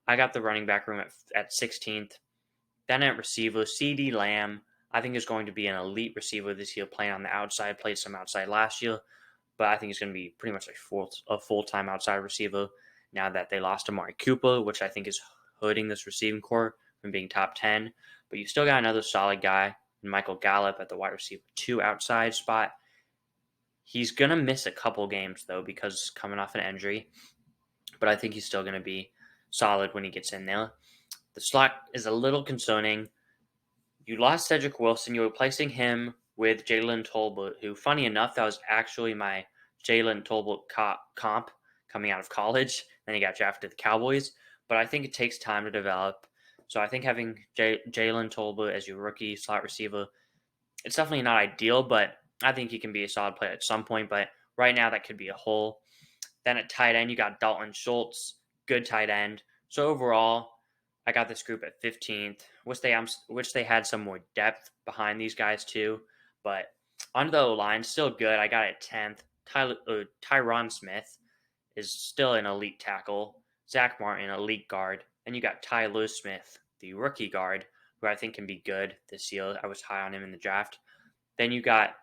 I got the running back room at 16th. Then at receiver, CeeDee Lamb, I think is going to be an elite receiver this year, playing on the outside, played some outside last year, but I think he's going to be pretty much a full-time outside receiver now that they lost Amari Cooper, which I think is hurting this receiving core from being top 10. But you still got another solid guy, Michael Gallup, at the wide receiver 2 outside spot. He's going to miss a couple games, though, because coming off an injury, but I think he's still going to be solid when he gets in there. The slot is a little concerning. You lost Cedric Wilson. You're replacing him with Jalen Tolbert, who, funny enough, that was actually my Jalen Tolbert comp coming out of college. Then he got drafted to the Cowboys. But I think it takes time to develop. So I think having Jalen Tolbert as your rookie slot receiver, it's definitely not ideal, but I think he can be a solid player at some point. But right now, that could be a hole. Then at tight end, you got Dalton Schultz, good tight end. So overall, I got this group at 15th. Wish they had some more depth behind these guys too. But on the O-line, still good. I got it at 10th. Tyron Smith is still an elite tackle. Zach Martin, elite guard. And you got Tyler Smith, the rookie guard, who I think can be good this year. I was high on him in the draft. Then you got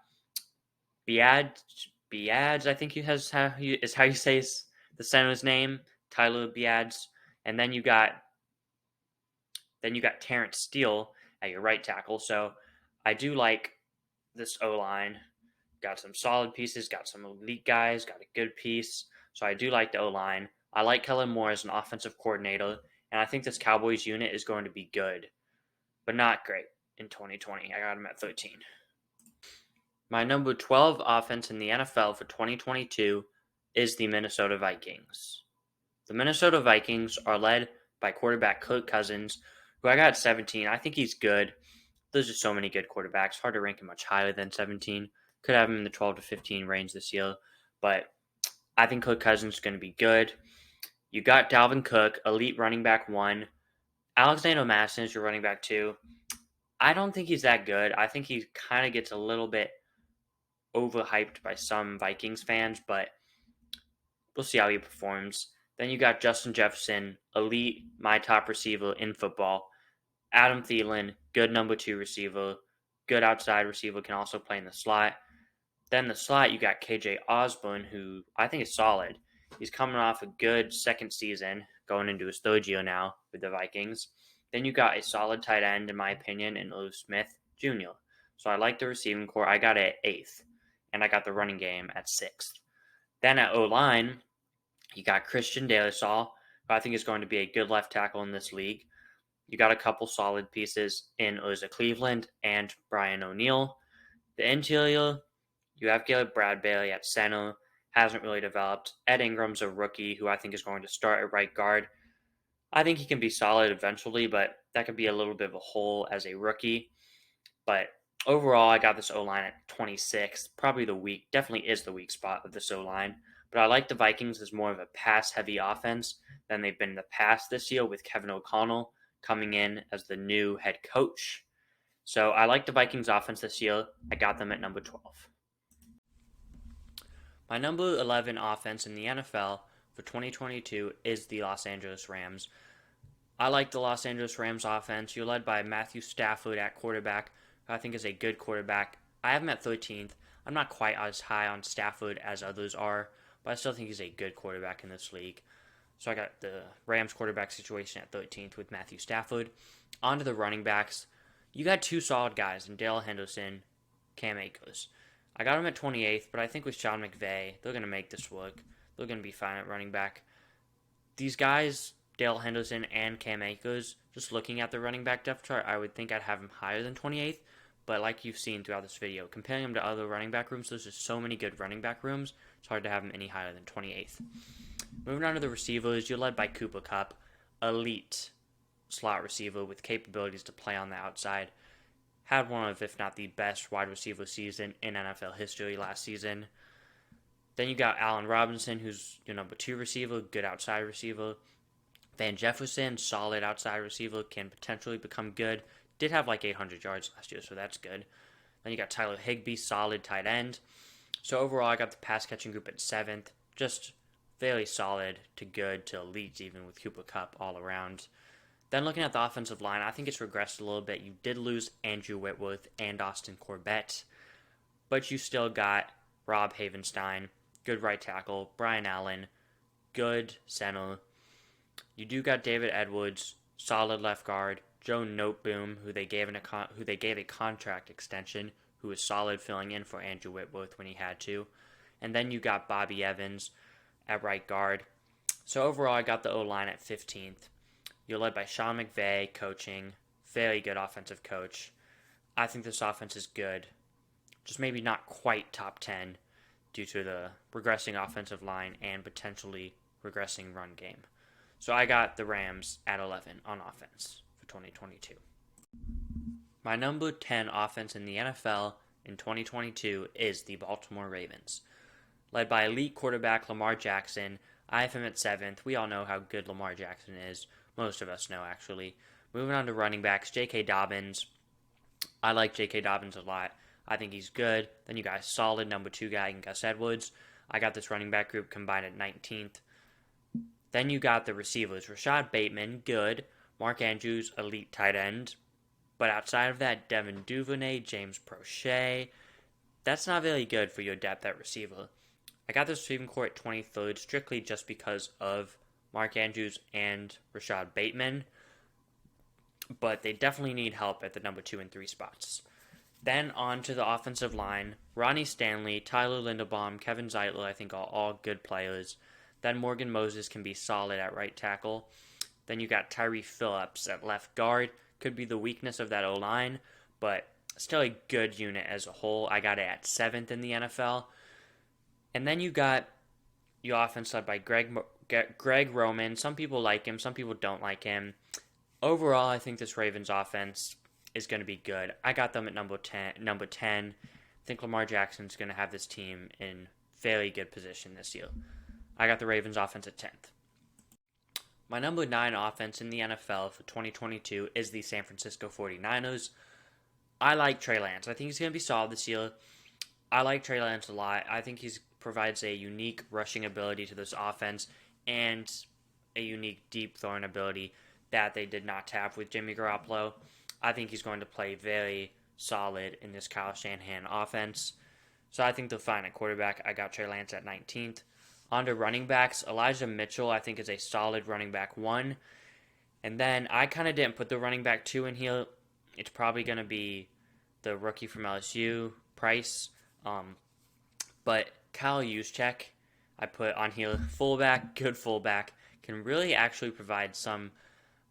Biads, I think is how you say the center's name, Tyler Biads. And then you got Terrence Steele at your right tackle. So I do like this O-line. Got some solid pieces, got some elite guys, got a good piece. So I do like the O-line. I like Kellen Moore as an offensive coordinator, and I think this Cowboys unit is going to be good, but not great in 2020. I got him at 13. My number 12 offense in the NFL for 2022 is the Minnesota Vikings. The Minnesota Vikings are led by quarterback Kirk Cousins, who I got at 17. I think he's good. There's just so many good quarterbacks. Hard to rank him much higher than 17. Could have him in the 12 to 15 range this year. But I think Kirk Cousins is going to be good. You got Dalvin Cook, elite running back 1. Alexander Mattison is your running back 2. I don't think he's that good. I think he kind of gets a little bit overhyped by some Vikings fans, but we'll see how he performs. Then you got Justin Jefferson, elite, my top receiver in football. Adam Thielen, good number 2 receiver, good outside receiver, can also play in the slot. Then the slot, you got KJ Osborne, who I think is solid. He's coming off a good second season, going into his third year now with the Vikings. Then you got a solid tight end, in my opinion, in Irv Smith Jr. So I like the receiving core. I got it at 8th, and I got the running game at 6th. Then at O-line, you got Christian Darrisaw, who I think is going to be a good left tackle in this league. You got a couple solid pieces in Uzza Cleveland and Brian O'Neill. The interior, you have Garrett Bradbury at center, hasn't really developed. Ed Ingram's a rookie who I think is going to start at right guard. I think he can be solid eventually, but that could be a little bit of a hole as a rookie. But overall, I got this O-line at 26th. Definitely is the weak spot of this O-line. But I like the Vikings as more of a pass-heavy offense than they've been in the past this year with Kevin O'Connell coming in as the new head coach. So I like the Vikings offense this year. I got them at number 12. My number 11 offense in the NFL for 2022 is the Los Angeles Rams. I like the Los Angeles Rams offense. You're led by Matthew Stafford at quarterback, who I think is a good quarterback. I have him at 13th. I'm not quite as high on Stafford as others are, but I still think he's a good quarterback in this league. So I got the Rams quarterback situation at 13th with Matthew Stafford. On to the running backs. You got two solid guys in Dale Henderson, Cam Akers. I got him at 28th, but I think with Sean McVay, they're going to make this work. They're going to be fine at running back. These guys, Dale Henderson and Cam Akers, just looking at the running back depth chart, I would think I'd have him higher than 28th. But like you've seen throughout this video, comparing him to other running back rooms, there's just so many good running back rooms, it's hard to have him any higher than 28th. Moving on to the receivers, you're led by Cooper Kupp, elite slot receiver with capabilities to play on the outside. Had one of, if not the best, wide receiver season in NFL history last season. Then you got Allen Robinson, who's your number 2 receiver, good outside receiver. Van Jefferson, solid outside receiver, can potentially become good. Did have like 800 yards last year, so that's good. Then you got Tyler Higbee, solid tight end. So overall, I got the pass catching group at 7th. Just fairly solid to good to elite, even with Cooper Kupp all around. Then looking at the offensive line, I think it's regressed a little bit. You did lose Andrew Whitworth and Austin Corbett, but you still got Rob Havenstein, good right tackle, Brian Allen, good center. You do got David Edwards, solid left guard, Joe Noteboom, who they gave a contract extension, who was solid filling in for Andrew Whitworth when he had to. And then you got Bobby Evans at right guard. So overall, I got the O-line at 15th. You're led by Sean McVay, coaching. Very good offensive coach. I think this offense is good. Just maybe not quite top 10 due to the regressing offensive line and potentially regressing run game. So I got the Rams at 11 on offense for 2022. My number 10 offense in the NFL in 2022 is the Baltimore Ravens. Led by elite quarterback Lamar Jackson, I have him at 7th. We all know how good Lamar Jackson is. Most of us know, actually. Moving on to running backs, J.K. Dobbins. I like J.K. Dobbins a lot. I think he's good. Then you got a solid number 2 guy in Gus Edwards. I got this running back group combined at 19th. Then you got the receivers. Rashad Bateman, good. Mark Andrews, elite tight end. But outside of that, Devin Duvernay, James Prochet. That's not very good for your depth at receiver. I got this receiving core at 23rd strictly just because of Mark Andrews and Rashad Bateman. But they definitely need help at the number 2 and 3 spots. Then on to the offensive line. Ronnie Stanley, Tyler Linderbaum, Kevin Zeitler, I think are all good players. Then Morgan Moses can be solid at right tackle. Then you got Tyree Phillips at left guard. Could be the weakness of that O-line, but still a good unit as a whole. I got it at 7th in the NFL. And then you got your offense led by Greg Roman. Some people like him, some people don't like him. Overall, I think this Ravens offense is going to be good. I got them at number 10. I think Lamar Jackson's going to have this team in very good position this year. I got the Ravens offense at 10th. My number 9 offense in the NFL for 2022 is the San Francisco 49ers. I like Trey Lance. I think he's going to be solid this year. I like Trey Lance a lot. I think he provides a unique rushing ability to this offense and a unique deep throwing ability that they did not have with Jimmy Garoppolo. I think he's going to play very solid in this Kyle Shanahan offense. So I think they'll find a quarterback. I got Trey Lance at 19th. On to running backs, Elijah Mitchell I think is a solid running back 1. And then I kind of didn't put the running back 2 in here. It's probably going to be the rookie from LSU, Price. But Kyle Juszczyk I put on here. Fullback, good fullback. Can really actually provide some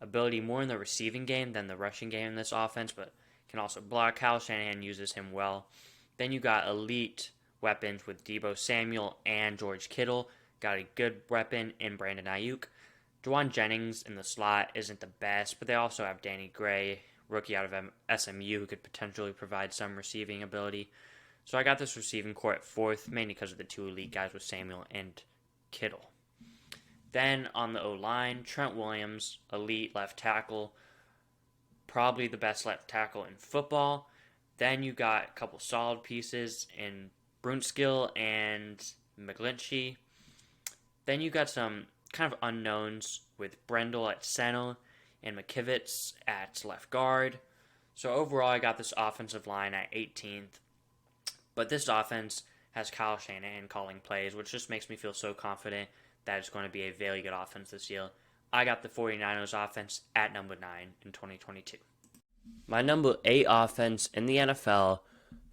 ability more in the receiving game than the rushing game in this offense, but can also block. Kyle Shanahan uses him well. Then you got elite weapons with Deebo Samuel and George Kittle. Got a good weapon in Brandon Ayuk. Juwan Jennings in the slot isn't the best, but they also have Danny Gray, rookie out of SMU, who could potentially provide some receiving ability. So I got this receiving core at 4th, mainly because of the 2 elite guys with Samuel and Kittle. Then on the O-line, Trent Williams, elite left tackle, probably the best left tackle in football. Then you got a couple solid pieces in Brunskill and McGlinchey. Then you got some kind of unknowns with Brendel at center and McKivitz at left guard. So overall, I got this offensive line at 18th. But this offense has Kyle Shanahan calling plays, which just makes me feel so confident that it's going to be a very good offense this year. I got the 49ers offense at number 9 in 2022. My number 8 offense in the NFL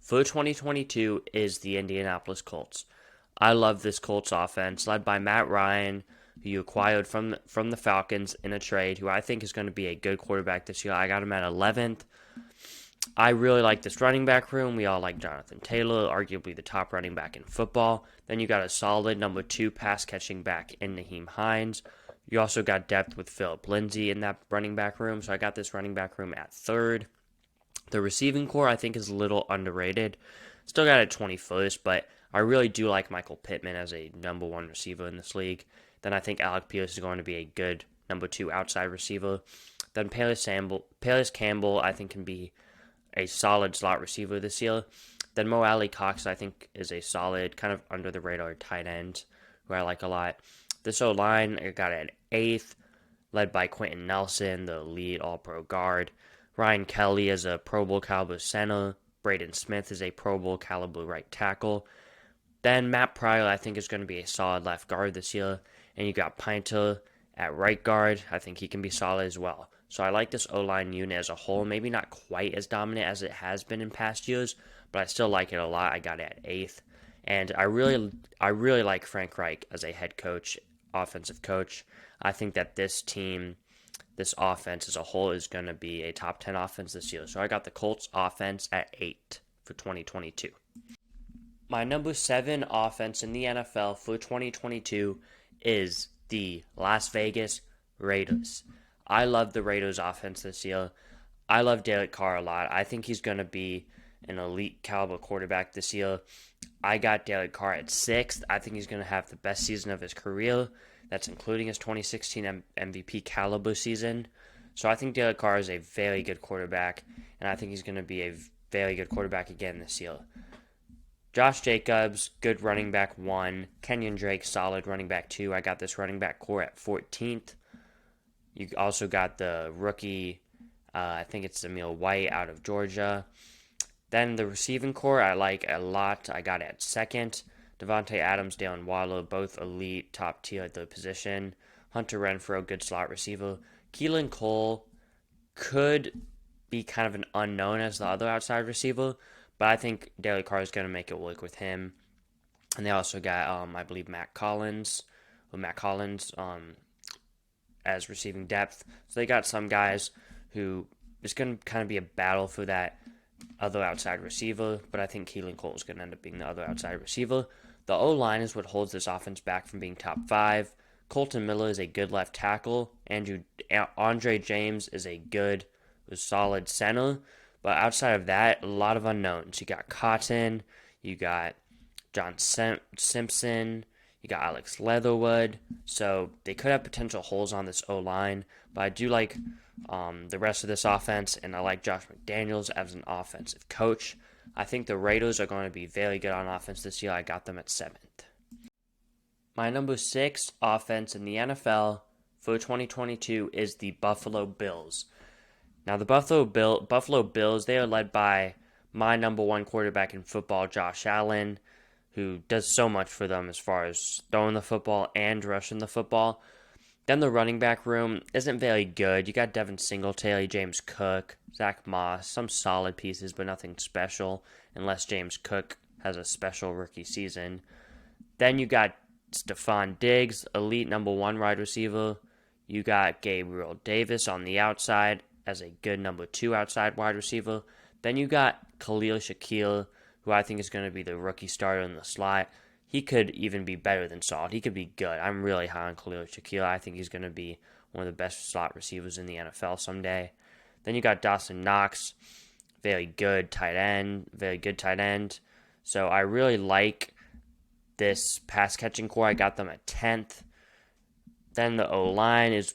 for 2022 is the Indianapolis Colts. I love this Colts offense, led by Matt Ryan, who you acquired from the Falcons in a trade, who I think is going to be a good quarterback this year. I got him at 11th. I really like this running back room. We all like Jonathan Taylor, arguably the top running back in football. Then you got a solid number 2 pass-catching back in Nyheim Hines. You also got depth with Phillip Lindsay in that running back room, so I got this running back room at third. The receiving core I think is a little underrated. Still got it 21st, but I really do like Michael Pittman as a number one receiver in this league. Then I think Alec Pierce is going to be a good number two outside receiver. Then Paris Campbell I think can be a solid slot receiver this year. Then Mo Alley Cox I think is a solid, kind of under the radar tight end who I like a lot. This O-line I got at 8th, led by Quentin Nelson, the lead all-pro guard. Ryan Kelly is a Pro Bowl caliber center. Braden Smith is a Pro Bowl caliber right tackle. Then Matt Pryor, I think, is going to be a solid left guard this year. And you got Pinter at right guard. I think he can be solid as well. So I like this O-line unit as a whole. Maybe not quite as dominant as it has been in past years, but I still like it a lot. I got it at 8th. And I really like Frank Reich as a head coach, offensive coach. I think that this team, this offense as a whole, is going to be a top 10 offense this year. So I got the Colts offense at 8 for 2022. My number 7 offense in the NFL for 2022 is the Las Vegas Raiders. I love the Raiders offense this year. I love Derek Carr a lot. I think he's going to be an elite caliber quarterback this year. I got Derek Carr at 6th. I think he's going to have the best season of his career. That's including his 2016 MVP caliber season. So I think Derek Carr is a very good quarterback, and I think he's going to be a very good quarterback again this year. Josh Jacobs, good running back 1. Kenyon Drake, solid running back 2. I got this running back core at 14th. You also got the rookie, I think it's Emil White out of Georgia. Then the receiving core I like a lot. I got it at 2nd. Devontae Adams, Dalen Waller, both elite, top tier at their position. Hunter Renfrow, good slot receiver. Keelan Cole could be kind of an unknown as the other outside receiver, but I think Derek Carr is going to make it work with him. And they also got, I believe, Matt Collins as receiving depth. So they got some guys who is going to kind of be a battle for that other outside receiver, but I think Keelan Cole is going to end up being the other outside receiver. The O-line is what holds this offense back from being top 5. Colton Miller is a good left tackle. Andre James is a solid center. But outside of that, a lot of unknowns. You got Cotton, you got John Simpson, you got Alex Leatherwood. So they could have potential holes on this O-line. But I do like the rest of this offense, and I like Josh McDaniels as an offensive coach. I think the Raiders are going to be very good on offense this year. I got them at 7th. My number 6 offense in the NFL for 2022 is the Buffalo Bills. Now, the Buffalo Bills, they are led by my number 1 quarterback in football, Josh Allen, who does so much for them as far as throwing the football and rushing the football. Then the running back room isn't very good. You got Devin Singletary, James Cook, Zach Moss, some solid pieces, but nothing special, unless James Cook has a special rookie season. Then you got Stephon Diggs, elite number 1 wide receiver. You got Gabriel Davis on the outside as a good number 2 outside wide receiver. Then you got Khalil Shakir, who I think is going to be the rookie starter in the slot. He could even be better than solid. He could be good. I'm really high on Khalil Shakir. I think he's going to be one of the best slot receivers in the NFL someday. Then you got Dawson Knox, very good tight end. So I really like this pass-catching core. I got them at 10th. Then the O-line is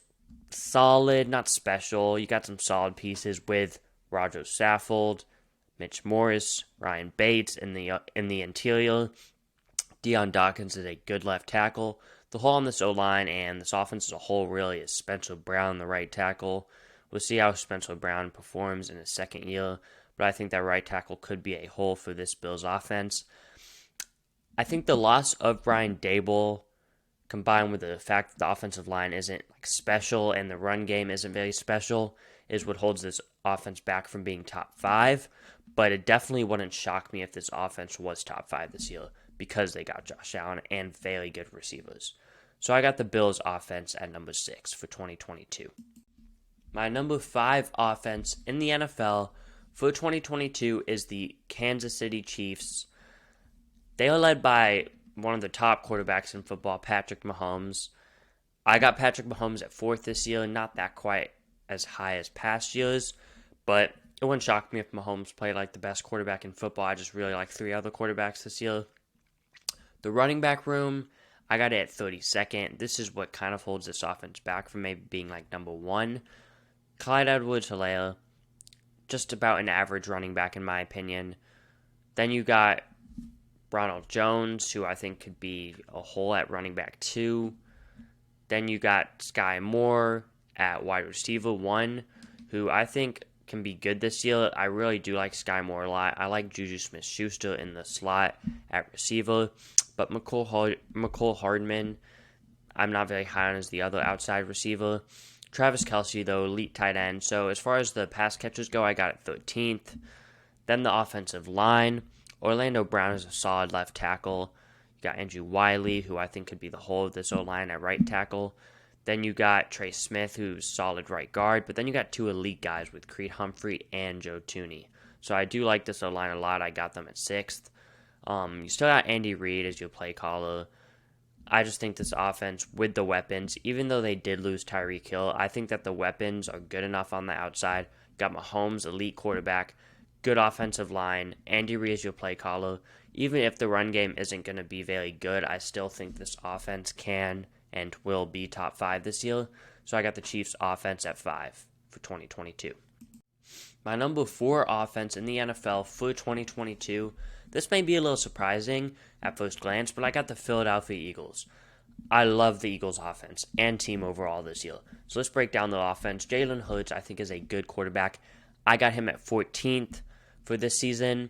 solid, not special. You got some solid pieces with Roger Saffold, Mitch Morris, Ryan Bates in the interior. Deion Dawkins is a good left tackle. The hole on this O-line and this offense as a whole really is Spencer Brown, the right tackle. We'll see how Spencer Brown performs in his second year, but I think that right tackle could be a hole for this Bills offense. I think the loss of Brian Daboll, combined with the fact that the offensive line isn't special and the run game isn't very special, is what holds this offense back from being top 5. But it definitely wouldn't shock me if this offense was top 5 this year, because they got Josh Allen and very good receivers. So I got the Bills offense at number 6 for 2022. My number 5 offense in the NFL for 2022 is the Kansas City Chiefs. They are led by one of the top quarterbacks in football, Patrick Mahomes. I got Patrick Mahomes at 4th this year, not that quite as high as past years, but it wouldn't shock me if Mahomes played like the best quarterback in football. I just really like 3 other quarterbacks this year. The running back room, I got it at 32nd. This is what kind of holds this offense back from maybe being like number 1. Clyde Edwards-Helaire, just about an average running back in my opinion. Then you got Ronald Jones, who I think could be a hole at running back 2. Then you got Sky Moore at wide receiver 1, who I think can be good this year. I really do like Sky Moore a lot. I like Juju Smith-Schuster in the slot at receiver. But McCole Hardman, I'm not very high on as the other outside receiver. Travis Kelce, though, elite tight end. So as far as the pass catchers go, I got it 13th. Then the offensive line. Orlando Brown is a solid left tackle. You got Andrew Wiley, who I think could be the whole of this O-line at right tackle. Then you got Trey Smith, who's solid right guard. But then you got 2 elite guys with Creed Humphrey and Joe Thuney. So I do like this O-line a lot. I got them at 6th. You still got Andy Reid as your play caller. I just think this offense with the weapons, even though they did lose Tyreek Hill, I think that the weapons are good enough on the outside. Got Mahomes, elite quarterback, good offensive line. Andy Reid is your play caller. Even if the run game isn't going to be very good, I still think this offense can and will be top 5 this year. So I got the Chiefs offense at 5 for 2022. My number 4 offense in the NFL for 2022. This may be a little surprising at first glance, but I got the Philadelphia Eagles. I love the Eagles offense and team overall this year. So let's break down the offense. Jalen Hurts, I think, is a good quarterback. I got him at 14th for this season.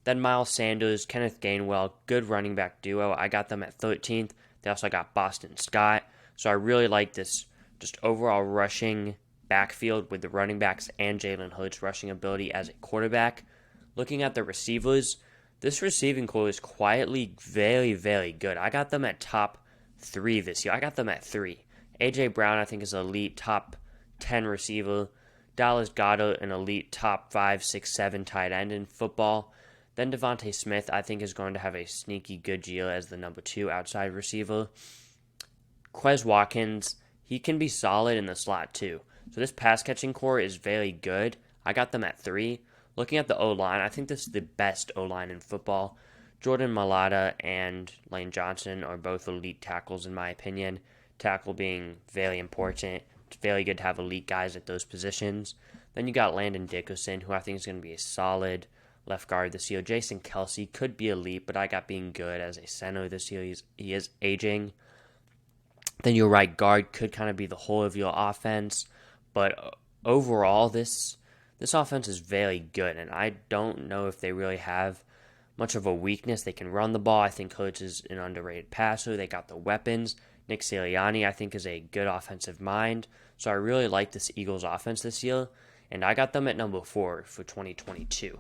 Then Miles Sanders, Kenneth Gainwell, good running back duo. I got them at 13th. They also got Boston Scott. So I really like this just overall rushing backfield with the running backs and Jalen Hurts' rushing ability as a quarterback. Looking at the receivers, this receiving core is quietly very, very good. I got them at top 3 this year. I got them at 3. A.J. Brown, I think, is an elite top 10 receiver. Dallas Goedert, an elite top 5, 6, 7 tight end in football. Then Devontae Smith, I think, is going to have a sneaky good year as the number 2 outside receiver. Quez Watkins, he can be solid in the slot too. So this pass-catching core is very good. I got them at 3. Looking at the O-line, I think this is the best O-line in football. Jordan Mailata and Lane Johnson are both elite tackles in my opinion. Tackle being very important. It's very good to have elite guys at those positions. Then you got Landon Dickerson, who I think is going to be a solid left guard this year. Jason Kelce could be elite, but I got being good as a center this year. He is aging. Then your right guard could kind of be the whole of your offense. But overall, this offense is very good, and I don't know if they really have much of a weakness. They can run the ball. I think Hurts is an underrated passer. They got the weapons. Nick Sirianni, I think, is a good offensive mind. So I really like this Eagles offense this year, and I got them at number 4 for 2022.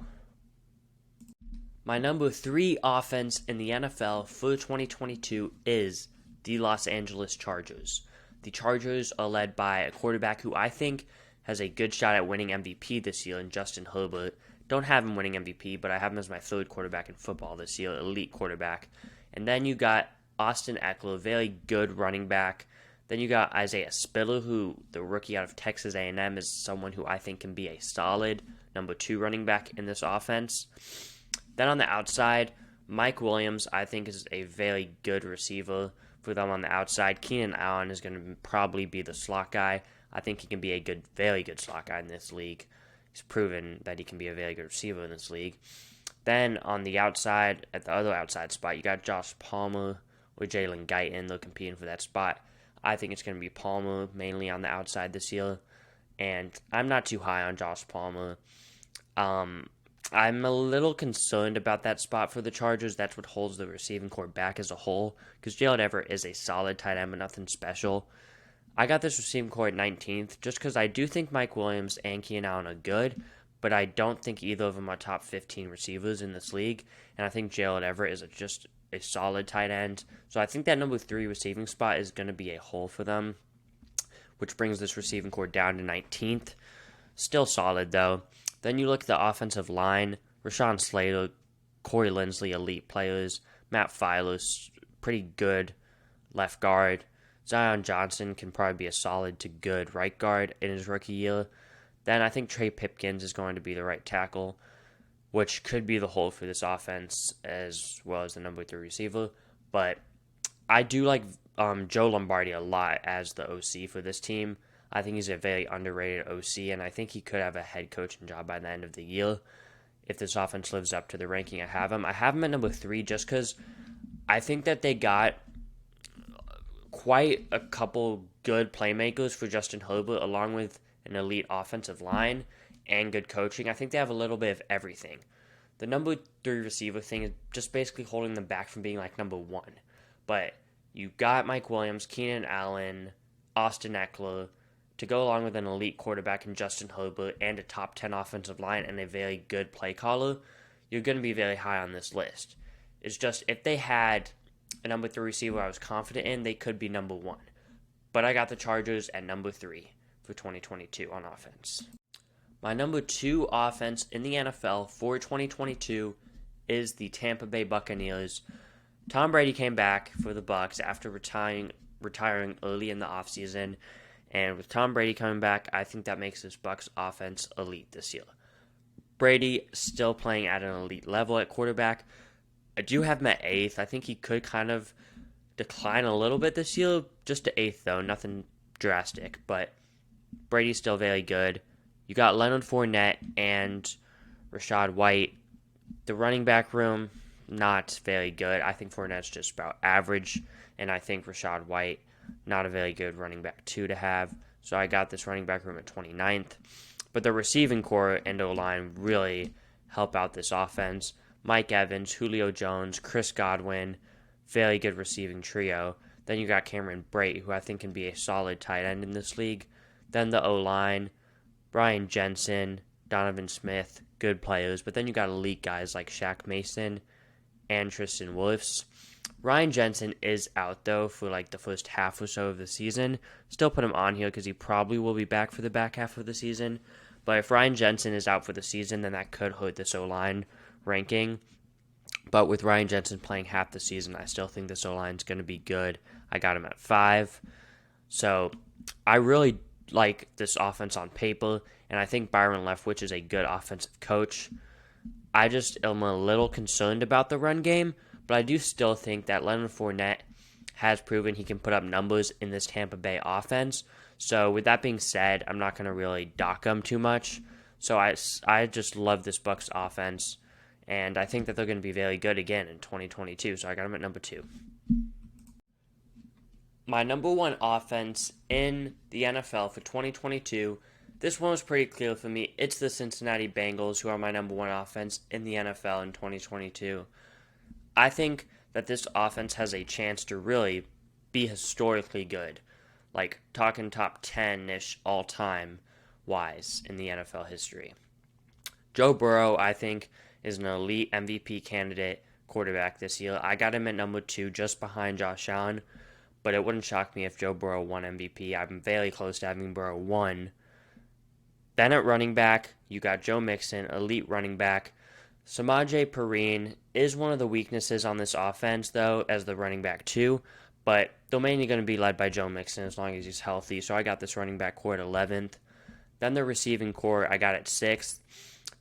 My number 3 offense in the NFL for 2022 is the Los Angeles Chargers. The Chargers are led by a quarterback who I think has a good shot at winning MVP this year in Justin Herbert. Don't have him winning MVP, but I have him as my 3rd quarterback in football this year, elite quarterback. And then you got Austin Eckler, very good running back. Then you got Isaiah Spiller, who the rookie out of Texas A&M is someone who I think can be a solid number 2 running back in this offense. Then on the outside, Mike Williams, I think, is a very good receiver for them on the outside. Keenan Allen is going to probably be the slot guy. I think he can be a very good slot guy in this league. He's proven that he can be a very good receiver in this league. Then on the outside, at the other outside spot, you got Josh Palmer or Jalen Guyton. They're competing for that spot. I think it's going to be Palmer mainly on the outside this year. And I'm not too high on Josh Palmer. I'm a little concerned about that spot for the Chargers. That's what holds the receiving core back as a whole. Because Gerald Everett is a solid tight end, but nothing special. I got this receiving core at 19th just because I do think Mike Williams and Keenan Allen are good, but I don't think either of them are top 15 receivers in this league. And I think Gerald Everett is just a solid tight end. So I think that number 3 receiving spot is going to be a hole for them, which brings this receiving core down to 19th. Still solid, though. Then you look at the offensive line. Rashawn Slater, Corey Linsley, elite players. Matt Filer, pretty good left guard. Zion Johnson can probably be a solid to good right guard in his rookie year. Then I think Trey Pipkins is going to be the right tackle, which could be the hole for this offense as well as the number 3 receiver. But I do like Joe Lombardi a lot as the OC for this team. I think he's a very underrated OC, and I think he could have a head coaching job by the end of the year if this offense lives up to the ranking I have him. I have him at number 3 just because I think that they got quite a couple good playmakers for Justin Herbert, along with an elite offensive line and good coaching. I think they have a little bit of everything. The number 3 receiver thing is just basically holding them back from being like number 1. But you got Mike Williams, Keenan Allen, Austin Eckler to go along with an elite quarterback in Justin Herbert and a top 10 offensive line and a very good play caller. You're going to be very high on this list. It's just if they had a number 3 receiver I was confident in, they could be number 1. But I got the Chargers at number 3 for 2022 on offense. My number 2 offense in the NFL for 2022 is the Tampa Bay Buccaneers. Tom Brady came back for the Bucs after retiring early in the offseason. And with Tom Brady coming back, I think that makes this Bucs offense elite this year. Brady still playing at an elite level at quarterback. I do have him at 8th. I think he could kind of decline a little bit this year, just to 8th though, nothing drastic. But Brady's still very good. You got Leonard Fournette and Rachaad White. The running back room, not very good. I think Fournette's just about average, and I think Rachaad White, not a very good running back 2 to have. So I got this running back room at 29th. But the receiving core and O-line really help out this offense. Mike Evans, Julio Jones, Chris Godwin, very good receiving trio. Then you got Cameron Brate, who I think can be a solid tight end in this league. Then the O-line, Brian Jensen, Donovan Smith, good players. But then you got elite guys like Shaq Mason and Tristan Wirfs. Ryan Jensen is out, though, for like the first half or so of the season. Still put him on here because he probably will be back for the back half of the season. But if Ryan Jensen is out for the season, then that could hurt this O-line ranking. But with Ryan Jensen playing half the season, I still think this O-line is going to be good. I got him at 5. So I really like this offense on paper, and I think Byron Leftwich is a good offensive coach. I just am a little concerned about the run game, but I do still think that Leonard Fournette has proven he can put up numbers in this Tampa Bay offense. So with that being said, I'm not going to really dock him too much. So I just love this Bucs offense, and I think that they're going to be very good again in 2022. So I got him at number 2. My number 1 offense in the NFL for 2022, this one was pretty clear for me. It's the Cincinnati Bengals, who are my number 1 offense in the NFL in 2022. I think that this offense has a chance to really be historically good. Like, talking top 10-ish all-time wise in the NFL history. Joe Burrow, I think, is an elite MVP candidate quarterback this year. I got him at number 2, just behind Josh Allen. But it wouldn't shock me if Joe Burrow won MVP. I'm very close to having Burrow won. Then at running back, you got Joe Mixon, elite running back. Samaje Perine is one of the weaknesses on this offense, though, as the running back 2. But they're mainly going to be led by Joe Mixon as long as he's healthy. So I got this running back core at 11th. Then the receiving core, I got at 6th.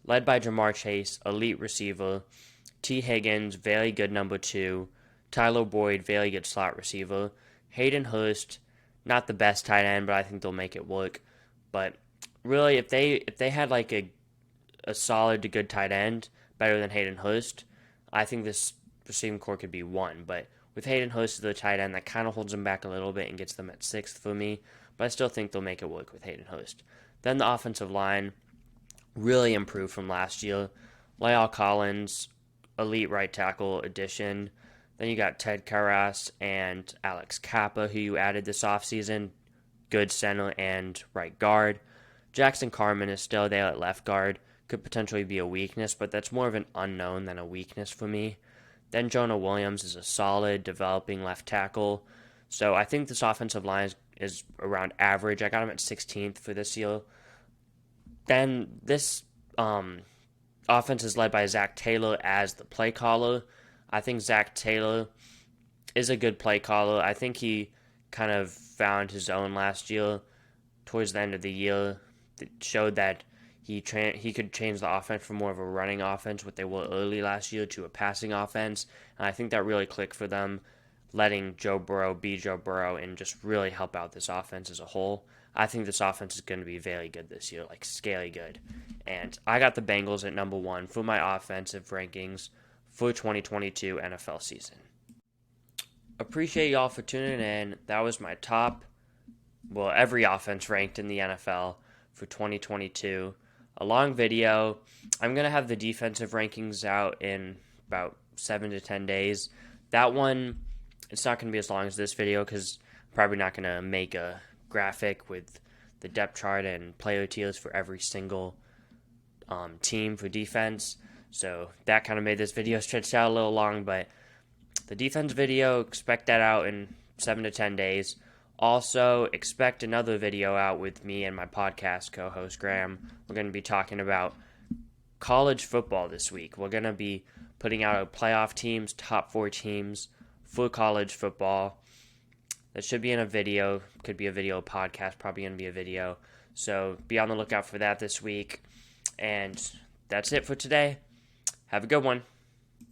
Led by Jamar Chase, elite receiver. T. Higgins, very good number 2. Tyler Boyd, very good slot receiver. Hayden Hurst, not the best tight end, but I think they'll make it work. But really, if they had like a solid to good tight end, better than Hayden Hurst, I think this receiving core could be 1. But with Hayden Hurst as the tight end, that kind of holds them back a little bit and gets them at 6th for me. But I still think they'll make it work with Hayden Hurst. Then the offensive line really improved from last year. La'el Collins, elite right tackle addition. Then you got Ted Karras and Alex Kappa, who you added this offseason. Good center and right guard. Jackson Carman is still there at left guard. Could potentially be a weakness, but that's more of an unknown than a weakness for me. Then Jonah Williams is a solid, developing left tackle. So I think this offensive line is around average. I got him at 16th for this year. Then this offense is led by Zach Taylor as the play caller. I think Zach Taylor is a good play caller. I think he kind of found his own last year. Towards the end of the year, it showed that he could change the offense from more of a running offense, what they were early last year, to a passing offense. And I think that really clicked for them, letting Joe Burrow be Joe Burrow and just really help out this offense as a whole. I think this offense is going to be very good this year, like scary good. And I got the Bengals at number 1 for my offensive rankings for 2022 NFL season. Appreciate y'all for tuning in. That was my top, every offense ranked in the NFL for 2022. A long video. I'm going to have the defensive rankings out in about 7 to 10 days. That one, it's not going to be as long as this video because I'm probably not going to make a graphic with the depth chart and player tiers for every single team for defense. So that kind of made this video stretched out a little long, but the defense video, expect that out in 7 to 10 days. Also, expect another video out with me and my podcast co-host Graham. We're going to be talking about college football this week. We're going to be putting out our playoff teams, top 4 teams for college football. That should be in a video. Could be a video podcast, probably going to be a video. So be on the lookout for that this week. And that's it for today. Have a good one.